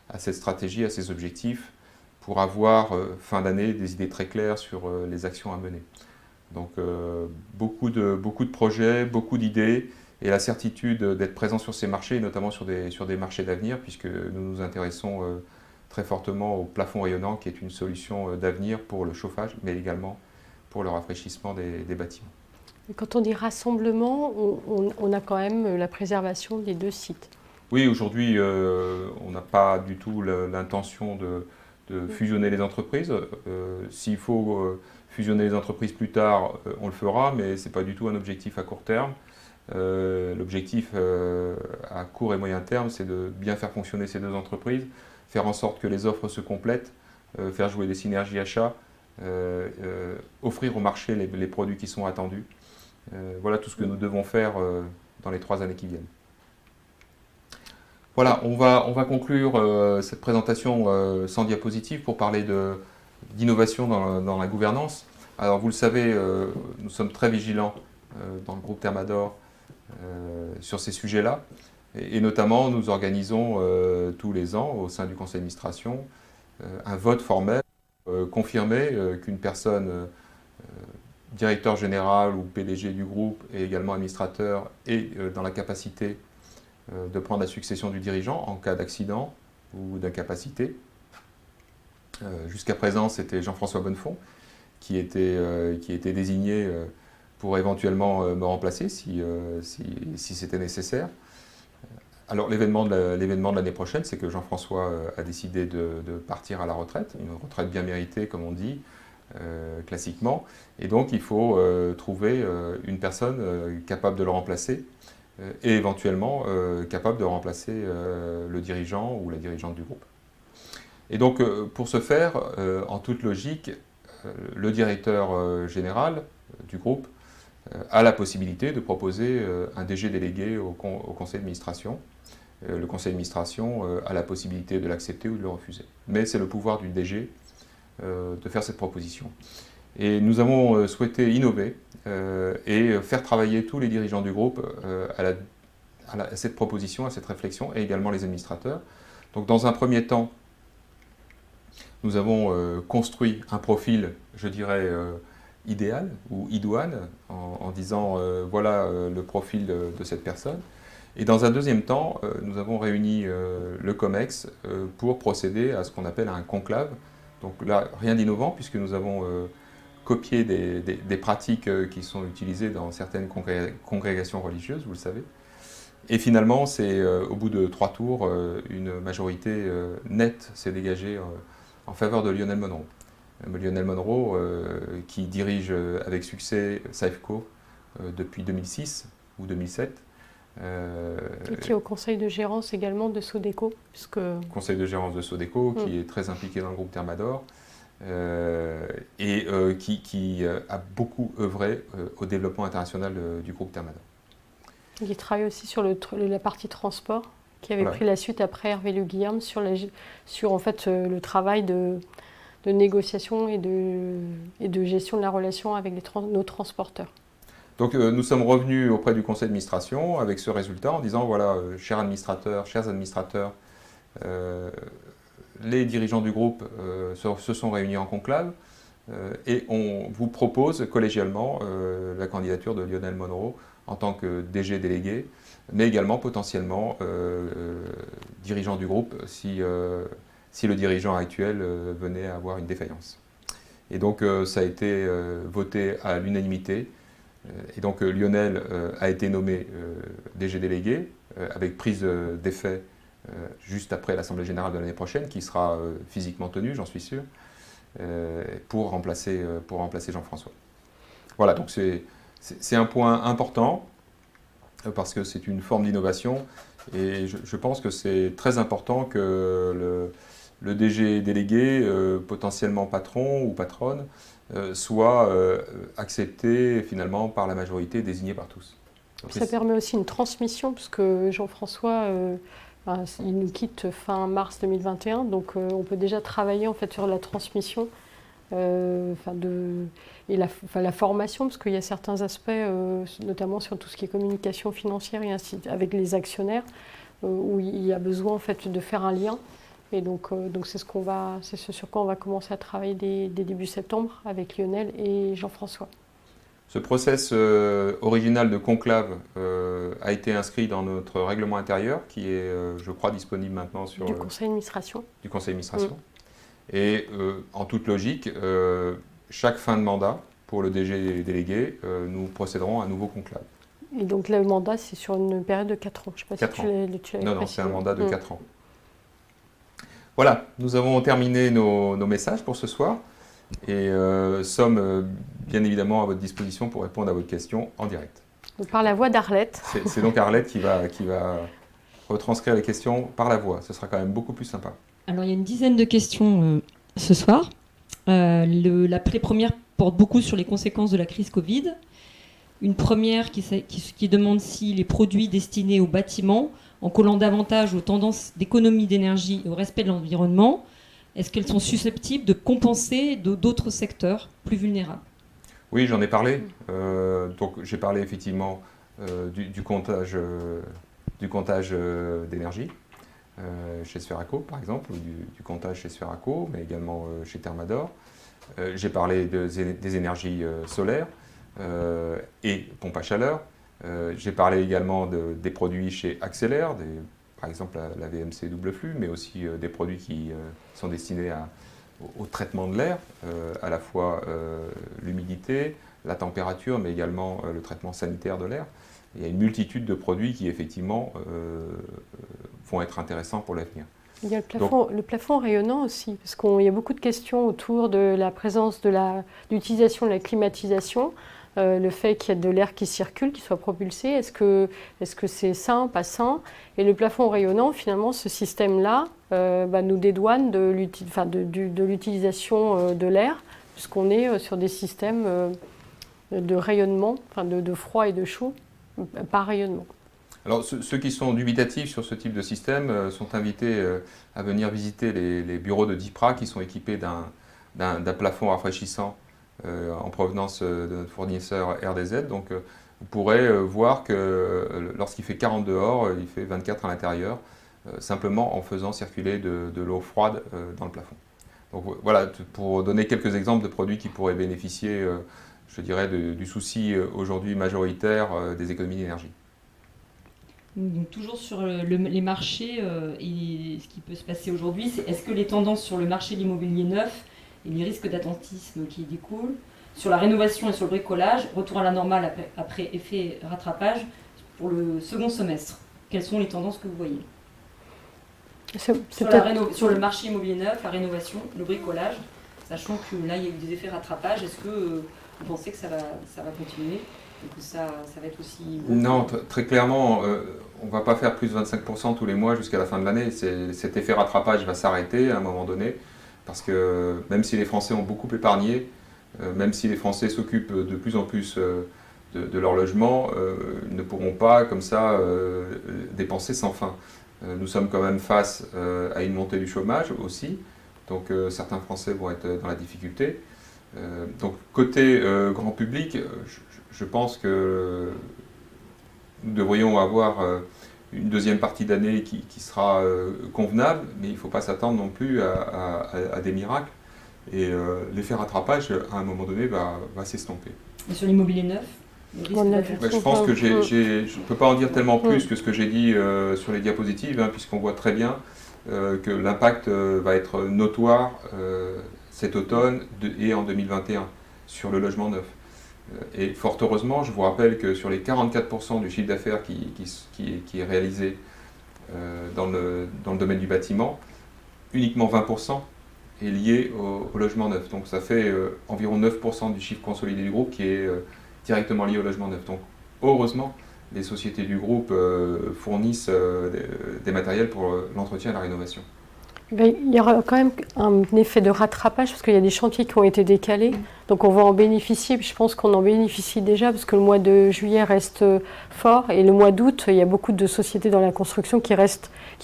à cette stratégie, à ces objectifs, pour avoir fin d'année des idées très claires sur les actions à mener. Donc beaucoup de projets, beaucoup d'idées, et la certitude d'être présent sur ces marchés, notamment sur des marchés d'avenir, puisque nous nous intéressons très fortement au plafond rayonnant, qui est une solution d'avenir pour le chauffage, mais également pour le rafraîchissement des bâtiments. Quand on dit rassemblement, on a quand même la préservation des deux sites. Oui, aujourd'hui, on n'a pas du tout l'intention de fusionner les entreprises. S'il faut fusionner les entreprises plus tard, on le fera, mais ce n'est pas du tout un objectif à court terme. L'objectif à court et moyen terme, c'est de bien faire fonctionner ces deux entreprises, faire en sorte que les offres se complètent, faire jouer des synergies achats, offrir au marché les produits qui sont attendus. Voilà tout ce que nous devons faire dans les 3 années qui viennent. Voilà, on va conclure cette présentation sans diapositive pour parler d'innovation dans la gouvernance. Alors vous le savez, nous sommes très vigilants dans le groupe Thermador sur ces sujets-là. Et notamment, nous organisons tous les ans, au sein du conseil d'administration, un vote formel confirmé qu'une personne, directeur général ou PDG du groupe et également administrateur, est dans la capacité de prendre la succession du dirigeant en cas d'accident ou d'incapacité. Jusqu'à présent, c'était Jean-François Bonnefond qui était désigné pour éventuellement me remplacer si c'était nécessaire. Alors l'événement de l'année prochaine, c'est que Jean-François a décidé de partir à la retraite, une retraite bien méritée comme on dit, classiquement, et donc il faut trouver une personne capable de le remplacer et éventuellement capable de remplacer le dirigeant ou la dirigeante du groupe. Et donc pour ce faire, en toute logique, le directeur général du groupe a la possibilité de proposer un DG délégué au conseil d'administration. Le conseil d'administration a la possibilité de l'accepter ou de le refuser. Mais c'est le pouvoir du DG de faire cette proposition. Et nous avons souhaité innover et faire travailler tous les dirigeants du groupe à cette proposition, à cette réflexion, et également les administrateurs. Donc dans un premier temps, nous avons construit un profil, je dirais, idéal ou idoine, en disant voilà le profil de cette personne. Et dans un deuxième temps, nous avons réuni le COMEX pour procéder à ce qu'on appelle un conclave. Donc là, rien d'innovant puisque nous avons copié des pratiques qui sont utilisées dans certaines congrégations religieuses, vous le savez. Et finalement, c'est au bout de 3 tours, une majorité nette s'est dégagée en faveur de Lionel Monroe. Lionel Monroe, qui dirige avec succès Safeco depuis 2006 ou 2007. Et qui est au conseil de gérance également de Sodeco. Puisque... Conseil de gérance de Sodeco, qui est très impliqué dans le groupe Thermador, et qui a beaucoup œuvré au développement international du groupe Thermador. Il travaille aussi sur la partie transport, qui avait pris la suite après Hervé Le Guillerme sur en fait, le travail de négociation et de gestion de la relation avec nos transporteurs. Donc nous sommes revenus auprès du conseil d'administration avec ce résultat en disant voilà, chers administrateurs, les dirigeants du groupe se sont réunis en conclave et on vous propose collégialement la candidature de Lionel Monroe en tant que DG délégué, mais également potentiellement dirigeant du groupe si le dirigeant actuel venait à avoir une défaillance. Et donc ça a été voté à l'unanimité. Et donc Lionel a été nommé DG délégué avec prise d'effet juste après l'Assemblée générale de l'année prochaine, qui sera physiquement tenue, j'en suis sûr, pour remplacer Jean-François. Voilà, donc c'est un point important parce que c'est une forme d'innovation et je pense que c'est très important que le DG délégué, potentiellement patron ou patronne, soit accepté finalement par la majorité, désigné par tous. Donc, ça permet aussi une transmission, puisque Jean-François, il nous quitte fin mars 2021, donc on peut déjà travailler en fait sur la transmission et la formation, parce qu'il y a certains aspects, notamment sur tout ce qui est communication financière et ainsi, avec les actionnaires, où il y a besoin en fait de faire un lien. Et donc c'est ce sur quoi on va commencer à travailler dès début septembre avec Lionel et Jean-François. Ce process original de conclave a été inscrit dans notre règlement intérieur qui est, je crois, disponible maintenant sur du conseil d'administration. Du conseil d'administration. Et en toute logique, chaque fin de mandat, pour le DG délégué, nous procéderons à un nouveau conclave. Et donc le mandat, c'est sur une période de 4 ans. Je ne sais pas si tu l'avais précisé. Non, c'est un mandat de 4 ans. Voilà, nous avons terminé nos messages pour ce soir et sommes bien évidemment à votre disposition pour répondre à votre question en direct. Donc par la voix d'Arlette. C'est donc Arlette qui va retranscrire les questions par la voix. Ce sera quand même beaucoup plus sympa. Alors il y a une dizaine de questions ce soir. Les premières portent beaucoup sur les conséquences de la crise Covid. Une première qui demande si les produits destinés aux bâtiments, en collant davantage aux tendances d'économie d'énergie et au respect de l'environnement, est-ce qu'elles sont susceptibles de compenser d'autres secteurs plus vulnérables? Oui, j'en ai parlé. Donc j'ai parlé effectivement du comptage d'énergie chez Sferaco, par exemple, ou du comptage chez Sferaco, mais également chez Thermador. J'ai parlé des énergies solaires et pompes à chaleur. J'ai parlé également des produits chez Axelair, par exemple la VMC double flux, mais aussi des produits qui sont destinés au traitement de l'air, à la fois l'humidité, la température, mais également le traitement sanitaire de l'air. Il y a une multitude de produits qui effectivement vont être intéressants pour l'avenir. Il y a le plafond rayonnant aussi, parce qu'il y a beaucoup de questions autour de la présence de l'utilisation de la climatisation. Le fait qu'il y ait de l'air qui circule, qui soit propulsé, est-ce que c'est sain, pas sain? Et le plafond rayonnant, finalement, ce système-là nous dédouane de l'utilisation de l'air, puisqu'on est sur des systèmes de rayonnement, de froid et de chaud, par rayonnement. Alors ceux qui sont dubitatifs sur ce type de système sont invités à venir visiter les bureaux de DIPRA qui sont équipés d'un plafond rafraîchissant en provenance de notre fournisseur RDZ. Donc vous pourrez voir que lorsqu'il fait 40 dehors, il fait 24 à l'intérieur, simplement en faisant circuler de l'eau froide dans le plafond. Donc voilà, pour donner quelques exemples de produits qui pourraient bénéficier, je dirais, du souci aujourd'hui majoritaire des économies d'énergie. Donc, toujours sur les marchés et ce qui peut se passer aujourd'hui, c'est est-ce que les tendances sur le marché de l'immobilier neuf et les risques d'attentisme qui découlent, sur la rénovation et sur le bricolage, retour à la normale après effet rattrapage pour le second semestre. Quelles sont les tendances que vous voyez sur le marché immobilier neuf, la rénovation, le bricolage, sachant que là il y a eu des effets rattrapage, est-ce que vous pensez que ça va continuer et que ça va être aussi... Non, très clairement, on ne va pas faire plus de 25% tous les mois jusqu'à la fin de l'année. Cet effet rattrapage va s'arrêter à un moment donné, parce que même si les Français ont beaucoup épargné, même si les Français s'occupent de plus en plus de leur logement, ils ne pourront pas comme ça dépenser sans fin. Nous sommes quand même face à une montée du chômage aussi, donc certains Français vont être dans la difficulté. Donc côté grand public, je pense que nous devrions avoir une deuxième partie d'année qui sera convenable, mais il ne faut pas s'attendre non plus à des miracles. Et l'effet rattrapage, à un moment donné, va s'estomper. Et sur l'immobilier neuf, je pense que je ne peux pas en dire tellement plus que ce que j'ai dit sur les diapositives, puisqu'on voit très bien que l'impact va être notoire cet automne et en 2021 sur le logement neuf. Et fort heureusement, je vous rappelle que sur les 44% du chiffre d'affaires qui est réalisé dans le domaine du bâtiment, uniquement 20% est lié au logement neuf. Donc ça fait environ 9% du chiffre consolidé du groupe qui est directement lié au logement neuf. Donc heureusement, les sociétés du groupe fournissent des matériels pour l'entretien et la rénovation. Il y aura quand même un effet de rattrapage parce qu'il y a des chantiers qui ont été décalés. Donc on va en bénéficier. Je pense qu'on en bénéficie déjà parce que le mois de juillet reste fort et le mois d'août, il y a beaucoup de sociétés dans la construction qui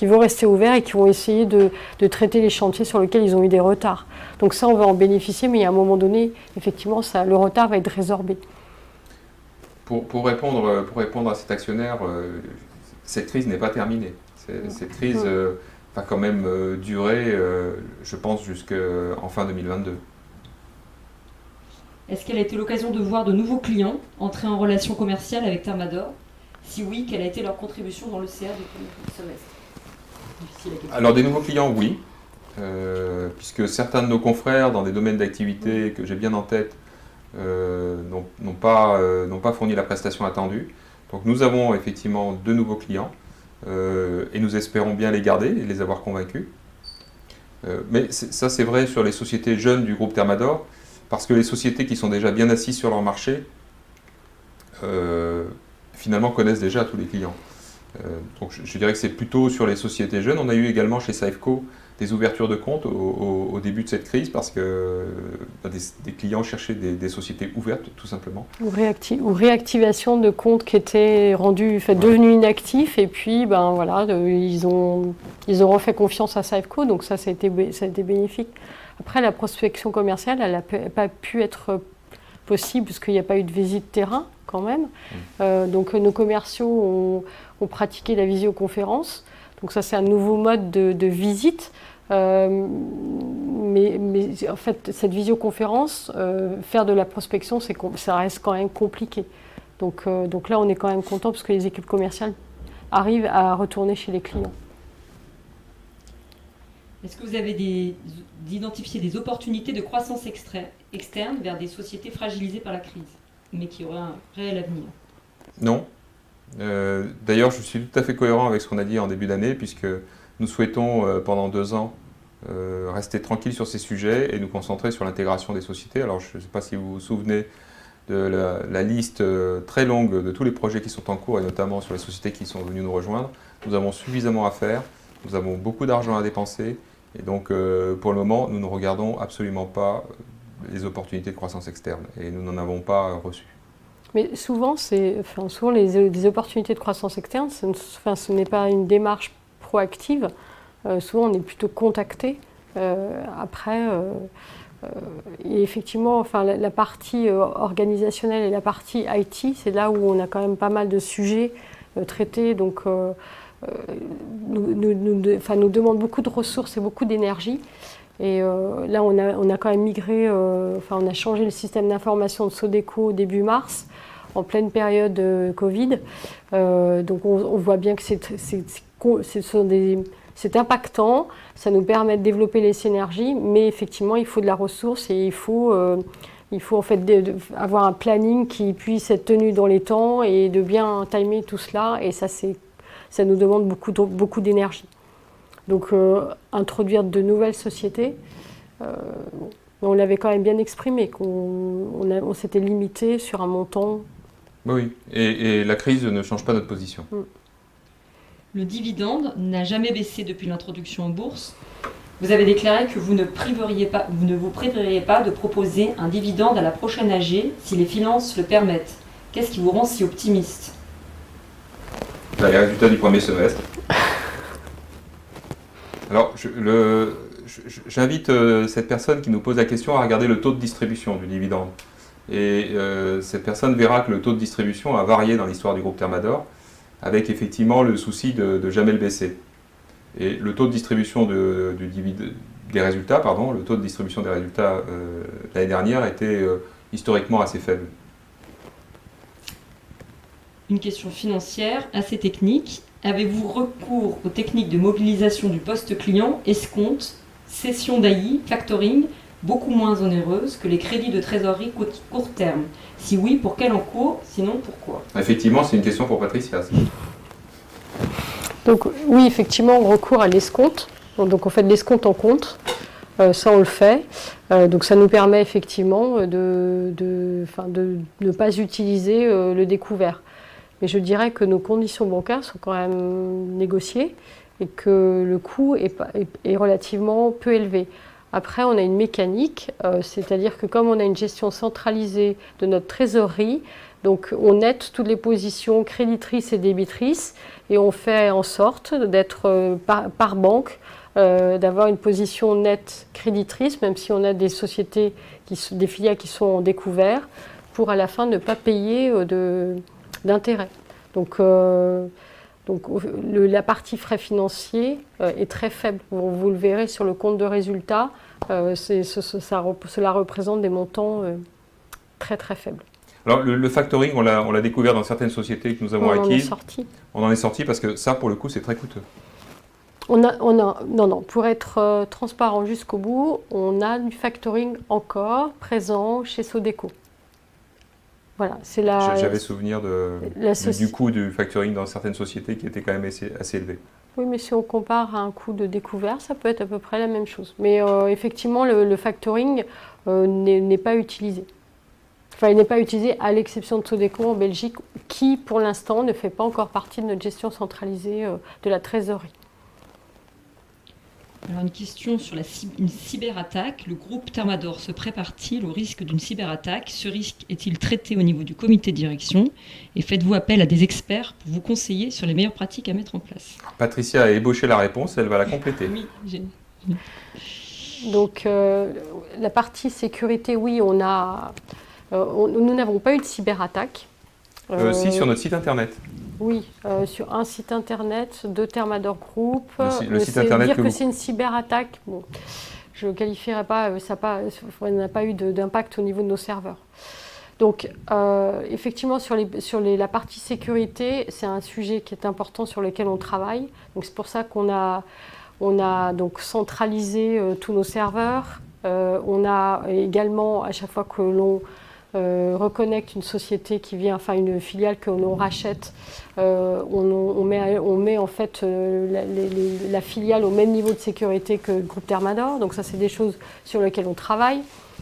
vont rester ouverts et qui vont essayer de traiter les chantiers sur lesquels ils ont eu des retards. Donc ça, on va en bénéficier, mais à un moment donné, effectivement, le retard va être résorbé. Pour répondre à cet actionnaire, cette crise n'est pas terminée. Cette crise va quand même durer, je pense, jusqu'en fin 2022. Est-ce qu'elle a été l'occasion de voir de nouveaux clients entrer en relation commerciale avec Thermador? Si oui, quelle a été leur contribution dans le CA du premier semestre? Alors des nouveaux clients, oui, puisque certains de nos confrères dans des domaines d'activité que j'ai bien en tête n'ont pas fourni la prestation attendue. Donc nous avons effectivement de nouveaux clients. Et nous espérons bien les garder et les avoir convaincus. Mais ça, c'est vrai sur les sociétés jeunes du groupe Thermador, parce que les sociétés qui sont déjà bien assises sur leur marché, finalement, connaissent déjà tous les clients. Donc je dirais que c'est plutôt sur les sociétés jeunes. On a eu également chez Safeco des ouvertures de compte au début de cette crise parce que des clients cherchaient des sociétés ouvertes, tout simplement. Ou réactivation de comptes qui étaient devenus inactifs et puis ils ont refait confiance à Safeco, donc ça a été bénéfique. Après, la prospection commerciale, elle n'a pas pu être possible parce qu'il n'y a pas eu de visite terrain quand même. Donc nos commerciaux ont pratiqué la visioconférence. Donc ça, c'est un nouveau mode de visite. Mais en fait, cette visioconférence, faire de la prospection, ça reste quand même compliqué. Donc là, on est quand même content parce que les équipes commerciales arrivent à retourner chez les clients. Est-ce que vous avez identifié des opportunités de croissance externe vers des sociétés fragilisées par la crise, mais qui auraient un réel avenir? Non. D'ailleurs, je suis tout à fait cohérent avec ce qu'on a dit en début d'année, puisque nous souhaitons pendant 2 ans rester tranquille sur ces sujets et nous concentrer sur l'intégration des sociétés. Alors, je ne sais pas si vous vous souvenez de la liste très longue de tous les projets qui sont en cours, et notamment sur les sociétés qui sont venues nous rejoindre. Nous avons suffisamment à faire, nous avons beaucoup d'argent à dépenser, et donc pour le moment, nous ne regardons absolument pas les opportunités de croissance externe, et nous n'en avons pas reçu. Mais souvent, les opportunités de croissance externe, ce n'est pas une démarche proactive. Souvent, on est plutôt contacté. Et effectivement, la partie organisationnelle et la partie IT, c'est là où on a quand même pas mal de sujets traités. Donc, nous demande beaucoup de ressources et beaucoup d'énergie. Et là, on a quand même migré, on a changé le système d'information de Sodeco début mars. en pleine période Covid. Donc on voit bien que c'est impactant, ça nous permet de développer les synergies, mais effectivement il faut de la ressource et il faut en fait avoir un planning qui puisse être tenu dans les temps et de bien timer tout cela, et ça nous demande beaucoup d'énergie. Donc introduire de nouvelles sociétés, on l'avait quand même bien exprimé, qu'on s'était limité sur un montant. Oui, et la crise ne change pas notre position. Le dividende n'a jamais baissé depuis l'introduction en bourse. Vous avez déclaré que vous ne vous priveriez pas de proposer un dividende à la prochaine AG si les finances le permettent. Qu'est-ce qui vous rend si optimiste ? Les résultats du premier semestre. Alors, j'invite cette personne qui nous pose la question à regarder le taux de distribution du dividende. Et cette personne verra que le taux de distribution a varié dans l'histoire du groupe Thermador, avec effectivement le souci de jamais le baisser. Et le taux de distribution des résultats, l'année dernière était historiquement assez faible. Une question financière assez technique. Avez-vous recours aux techniques de mobilisation du poste client, escompte, cession d'AI, factoring, beaucoup moins onéreuses que les crédits de trésorerie court terme? Si oui, pour quel encours? Sinon, pourquoi? Effectivement, c'est une question pour Patricia. Donc oui, effectivement, on recourt à l'escompte. Donc on fait de l'escompte en compte. Ça, on le fait. Donc ça nous permet effectivement de ne pas utiliser le découvert. Mais je dirais que nos conditions bancaires sont quand même négociées et que le coût est relativement peu élevé. Après, on a une mécanique, c'est-à-dire que comme on a une gestion centralisée de notre trésorerie, donc on nette toutes les positions créditrices et débitrices et on fait en sorte d'être par banque, d'avoir une position nette créditrice, même si on a des sociétés, des filiales qui sont en découvert, pour à la fin ne pas payer d'intérêt. Donc la partie frais financiers est très faible. Vous le verrez sur le compte de résultat, cela représente des montants très très faibles. Alors le factoring, on l'a découvert dans certaines sociétés que nous avons acquises. On en est sorti parce que ça, pour le coup, c'est très coûteux. Non, pour être transparent jusqu'au bout, on a du factoring encore présent chez Sodeco. Voilà, j'avais souvenir du coût du factoring dans certaines sociétés qui était quand même assez élevé. Oui, mais si on compare à un coût de découvert, ça peut être à peu près la même chose. Mais effectivement, le factoring n'est pas utilisé. Enfin, il n'est pas utilisé à l'exception de Sodeco en Belgique, qui pour l'instant ne fait pas encore partie de notre gestion centralisée de la trésorerie. Alors une question sur une cyberattaque. Le groupe Thermador se prépare-t-il au risque d'une cyberattaque? Ce risque est-il traité au niveau du comité de direction? Et faites-vous appel à des experts pour vous conseiller sur les meilleures pratiques à mettre en place? Patricia a ébauché la réponse, elle va la compléter. Oui, Donc la partie sécurité, oui, nous n'avons pas eu de cyberattaque. Si, sur notre site internet. Oui, sur un site internet de Thermador Group. Le site internet dire que c'est une cyberattaque, bon, je ne qualifierais pas, on n'a pas eu d'impact au niveau de nos serveurs. Donc, effectivement, sur la partie sécurité, c'est un sujet qui est important sur lequel on travaille. Donc, c'est pour ça qu'on a donc centralisé tous nos serveurs. On a également, à chaque fois que l'on reconnecte une société qui vient, enfin une filiale que l'on rachète, on met en fait la filiale au même niveau de sécurité que le groupe Thermador. Donc ça, c'est des choses sur lesquelles on travaille.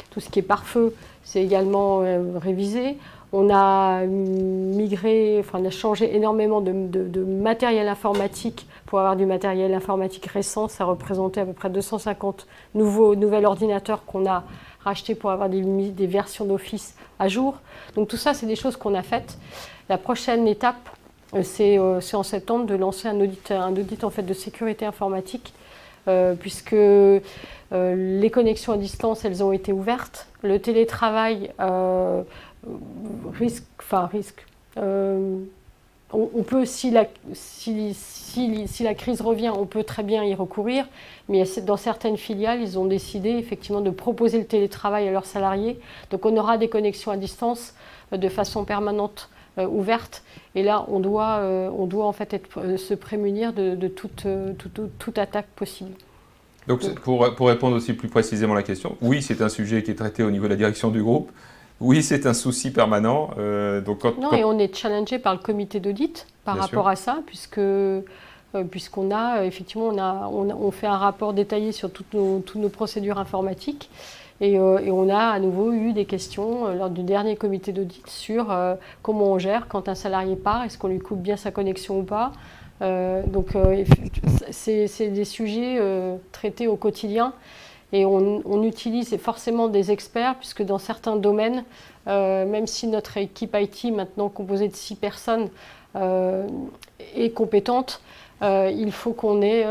Tout ce qui est pare-feu, c'est également révisé. On a on a changé énormément de matériel informatique pour avoir du matériel informatique récent. Ça représentait à peu près 250 nouveaux ordinateurs qu'on a rachetés pour avoir des versions d'Office à jour. Donc tout ça, c'est des choses qu'on a faites. La prochaine étape, c'est en septembre de lancer un audit en fait, de sécurité informatique, puisque les connexions à distance, elles ont été ouvertes. Le télétravail on peut, si la crise revient, on peut très bien y recourir, mais dans certaines filiales, ils ont décidé effectivement de proposer le télétravail à leurs salariés. Donc on aura des connexions à distance de façon permanente, ouverte. Et là, on doit en fait se prémunir de toute attaque possible. Donc pour répondre aussi plus précisément à la question, oui, c'est un sujet qui est traité au niveau de la direction du groupe. Oui, c'est un souci permanent. Et on est challengé par le comité d'audit par rapport à ça, puisqu'on a effectivement on fait un rapport détaillé sur toutes nos procédures informatiques, et on a à nouveau eu des questions lors du dernier comité d'audit sur comment on gère quand un salarié part, est-ce qu'on lui coupe bien sa connexion ou pas. C'est des sujets traités au quotidien. Et on utilise forcément des experts, puisque dans certains domaines, même si notre équipe IT, maintenant composée de 6 personnes, est compétente, il faut qu'on ait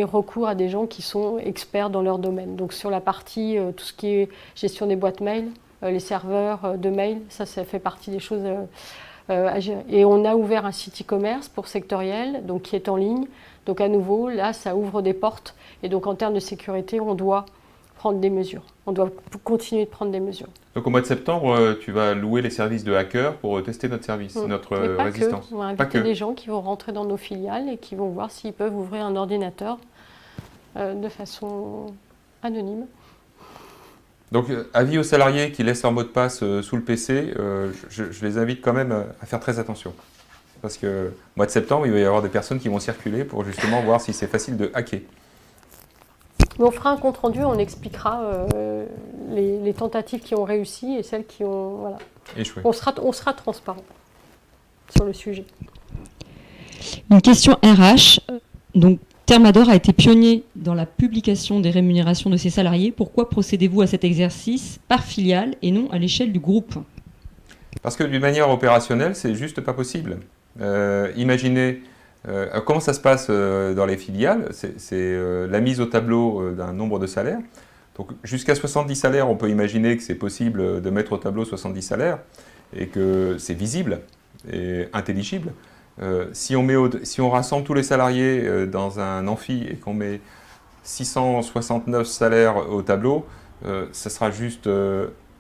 recours à des gens qui sont experts dans leur domaine. Donc sur la partie, tout ce qui est gestion des boîtes mail, les serveurs de mail, ça fait partie des choses à gérer. Et on a ouvert un site e-commerce pour sectoriel, donc qui est en ligne. Donc à nouveau, là, ça ouvre des portes. Et donc en termes de sécurité, on doit prendre des mesures. On doit continuer de prendre des mesures. Donc au mois de septembre, tu vas louer les services de hackers pour tester notre service, notre résistance. On va inviter des gens qui vont rentrer dans nos filiales et qui vont voir s'ils peuvent ouvrir un ordinateur de façon anonyme. Donc avis aux salariés qui laissent leur mot de passe sous le PC, je les invite quand même à faire très attention. Parce que au mois de septembre, il va y avoir des personnes qui vont circuler pour justement voir si c'est facile de hacker. Mais on fera un compte rendu, on expliquera les tentatives qui ont réussi et celles qui ont échoué. On sera transparent sur le sujet. Une question RH. Donc, Thermador a été pionnier dans la publication des rémunérations de ses salariés. Pourquoi procédez-vous à cet exercice par filiale et non à l'échelle du groupe ? Parce que d'une manière opérationnelle, c'est juste pas possible. Imaginez comment ça se passe dans les filiales. C'est la mise au tableau d'un nombre de salaires. Donc jusqu'à 70 salaires, on peut imaginer que c'est possible de mettre au tableau 70 salaires et que c'est visible et intelligible. Si on rassemble tous les salariés dans un amphi et qu'on met 669 salaires au tableau, ça sera juste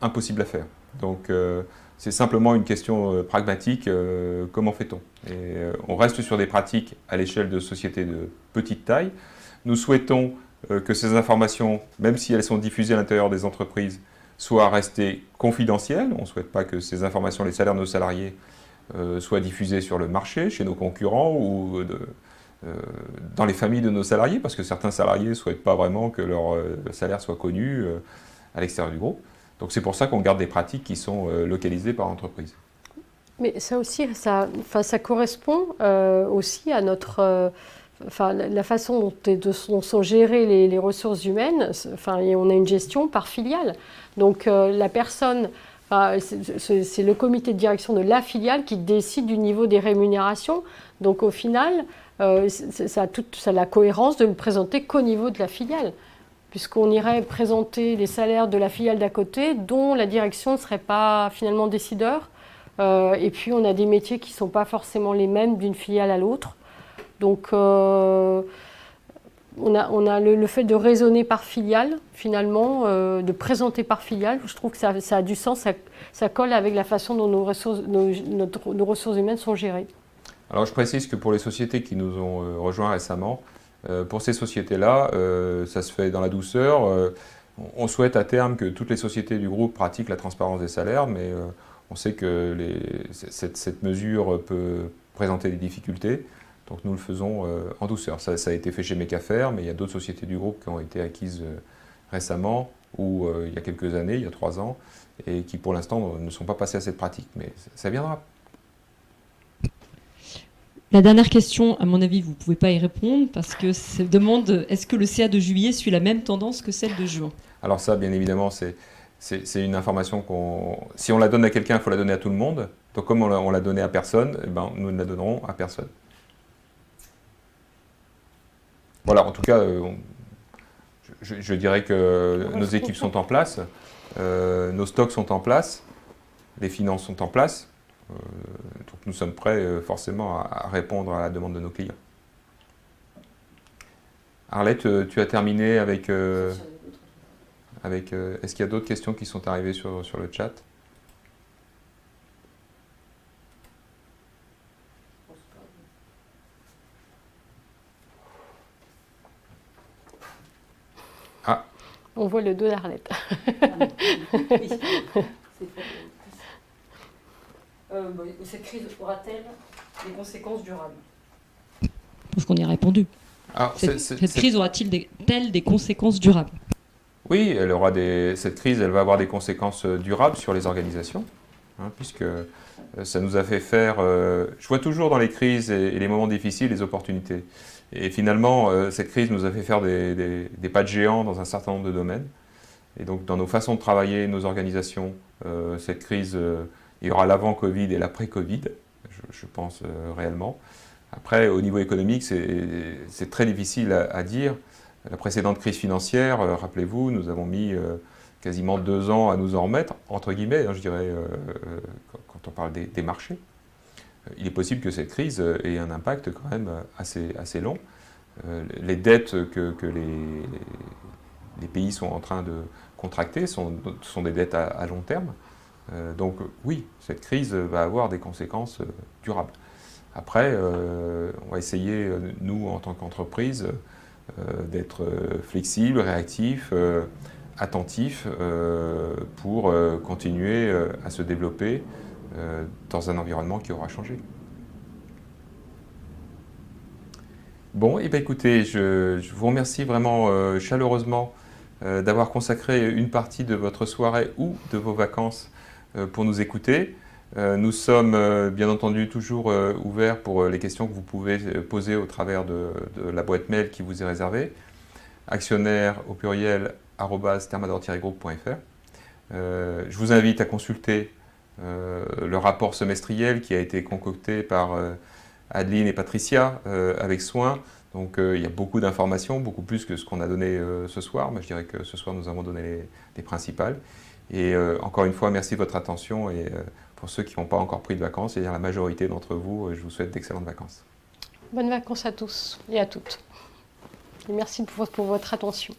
impossible à faire. Donc c'est simplement une question pragmatique, comment fait-on ? Et on reste sur des pratiques à l'échelle de sociétés de petite taille. Nous souhaitons que ces informations, même si elles sont diffusées à l'intérieur des entreprises, soient restées confidentielles. On ne souhaite pas que ces informations, les salaires de nos salariés, soient diffusés sur le marché, chez nos concurrents ou dans les familles de nos salariés, parce que certains salariés ne souhaitent pas vraiment que leur salaire soit connu à l'extérieur du groupe. Donc c'est pour ça qu'on garde des pratiques qui sont localisées par entreprise. Mais ça aussi, ça correspond aussi à notre... la façon dont sont gérées les ressources humaines, et on a une gestion par filiale. Donc la personne... c'est le comité de direction de la filiale qui décide du niveau des rémunérations. Donc au final, ça a la cohérence de ne présenter qu'au niveau de la filiale, puisqu'on irait présenter les salaires de la filiale d'à côté, dont la direction ne serait pas finalement décideur. Et puis on a des métiers qui ne sont pas forcément les mêmes d'une filiale à l'autre. Donc on a le fait de raisonner par filiale, finalement, de présenter par filiale. Je trouve que ça a du sens, ça colle avec la façon dont nos ressources humaines sont gérées. Alors je précise que pour les sociétés qui nous ont rejoints récemment, pour ces sociétés-là, ça se fait dans la douceur. On souhaite à terme que toutes les sociétés du groupe pratiquent la transparence des salaires, mais on sait que cette mesure peut présenter des difficultés. Donc nous le faisons en douceur. Ça a été fait chez Mecafer, mais il y a d'autres sociétés du groupe qui ont été acquises récemment, ou il y a quelques années, il y a 3 ans, et qui pour l'instant ne sont pas passées à cette pratique. Mais ça viendra. La dernière question, à mon avis, vous ne pouvez pas y répondre, parce que ça demande, est-ce que le CA de juillet suit la même tendance que celle de juin ? Alors ça, bien évidemment, c'est une information si on la donne à quelqu'un, il faut la donner à tout le monde. Donc comme on l'a donnée à personne, nous ne la donnerons à personne. Voilà, en tout cas, je dirais que nos équipes sont en place, nos stocks sont en place, les finances sont en place. Donc nous sommes prêts forcément à répondre à la demande de nos clients. Arlette, tu as terminé avec... est-ce qu'il y a d'autres questions qui sont arrivées sur le chat? Ah, On voit le dos d'Arlette. Cette crise aura-t-elle des conséquences durables? Parce qu'on y a répondu. alors, Cette crise aura-t-elle des conséquences durables? oui, cette crise, elle va avoir des conséquences durables sur les organisations, hein, puisque ça nous a fait faire... je vois toujours dans les crises et les moments difficiles les opportunités. Et finalement, cette crise nous a fait faire des pas de géant dans un certain nombre de domaines. Et donc, dans nos façons de travailler, nos organisations, cette crise, il y aura l'avant-Covid et l'après-Covid, je pense réellement. Après, au niveau économique, c'est très difficile à dire. La précédente crise financière, rappelez-vous, nous avons mis quasiment 2 ans à nous en remettre, entre guillemets, hein, je dirais, quand on parle des marchés. Il est possible que cette crise ait un impact quand même assez long. Les dettes que les pays sont en train de contracter sont des dettes à long terme. Donc oui, cette crise va avoir des conséquences durables. Après, on va essayer, nous, en tant qu'entreprise, d'être flexible, réactif, attentif pour continuer à se développer dans un environnement qui aura changé. Bon, et bien écoutez, je vous remercie vraiment chaleureusement d'avoir consacré une partie de votre soirée ou de vos vacances pour nous écouter. Nous sommes bien entendu toujours ouverts pour les questions que vous pouvez poser au travers de la boîte mail qui vous est réservée, actionnaire au pluriel @thermador-group.fr. Je vous invite à consulter le rapport semestriel qui a été concocté par Adeline et Patricia avec soin. Donc il y a beaucoup d'informations, beaucoup plus que ce qu'on a donné ce soir, mais je dirais que ce soir nous avons donné les principales. Et encore une fois, merci de votre attention et pour ceux qui n'ont pas encore pris de vacances, c'est-à-dire la majorité d'entre vous, je vous souhaite d'excellentes vacances. Bonnes vacances à tous et à toutes. Et merci pour votre attention.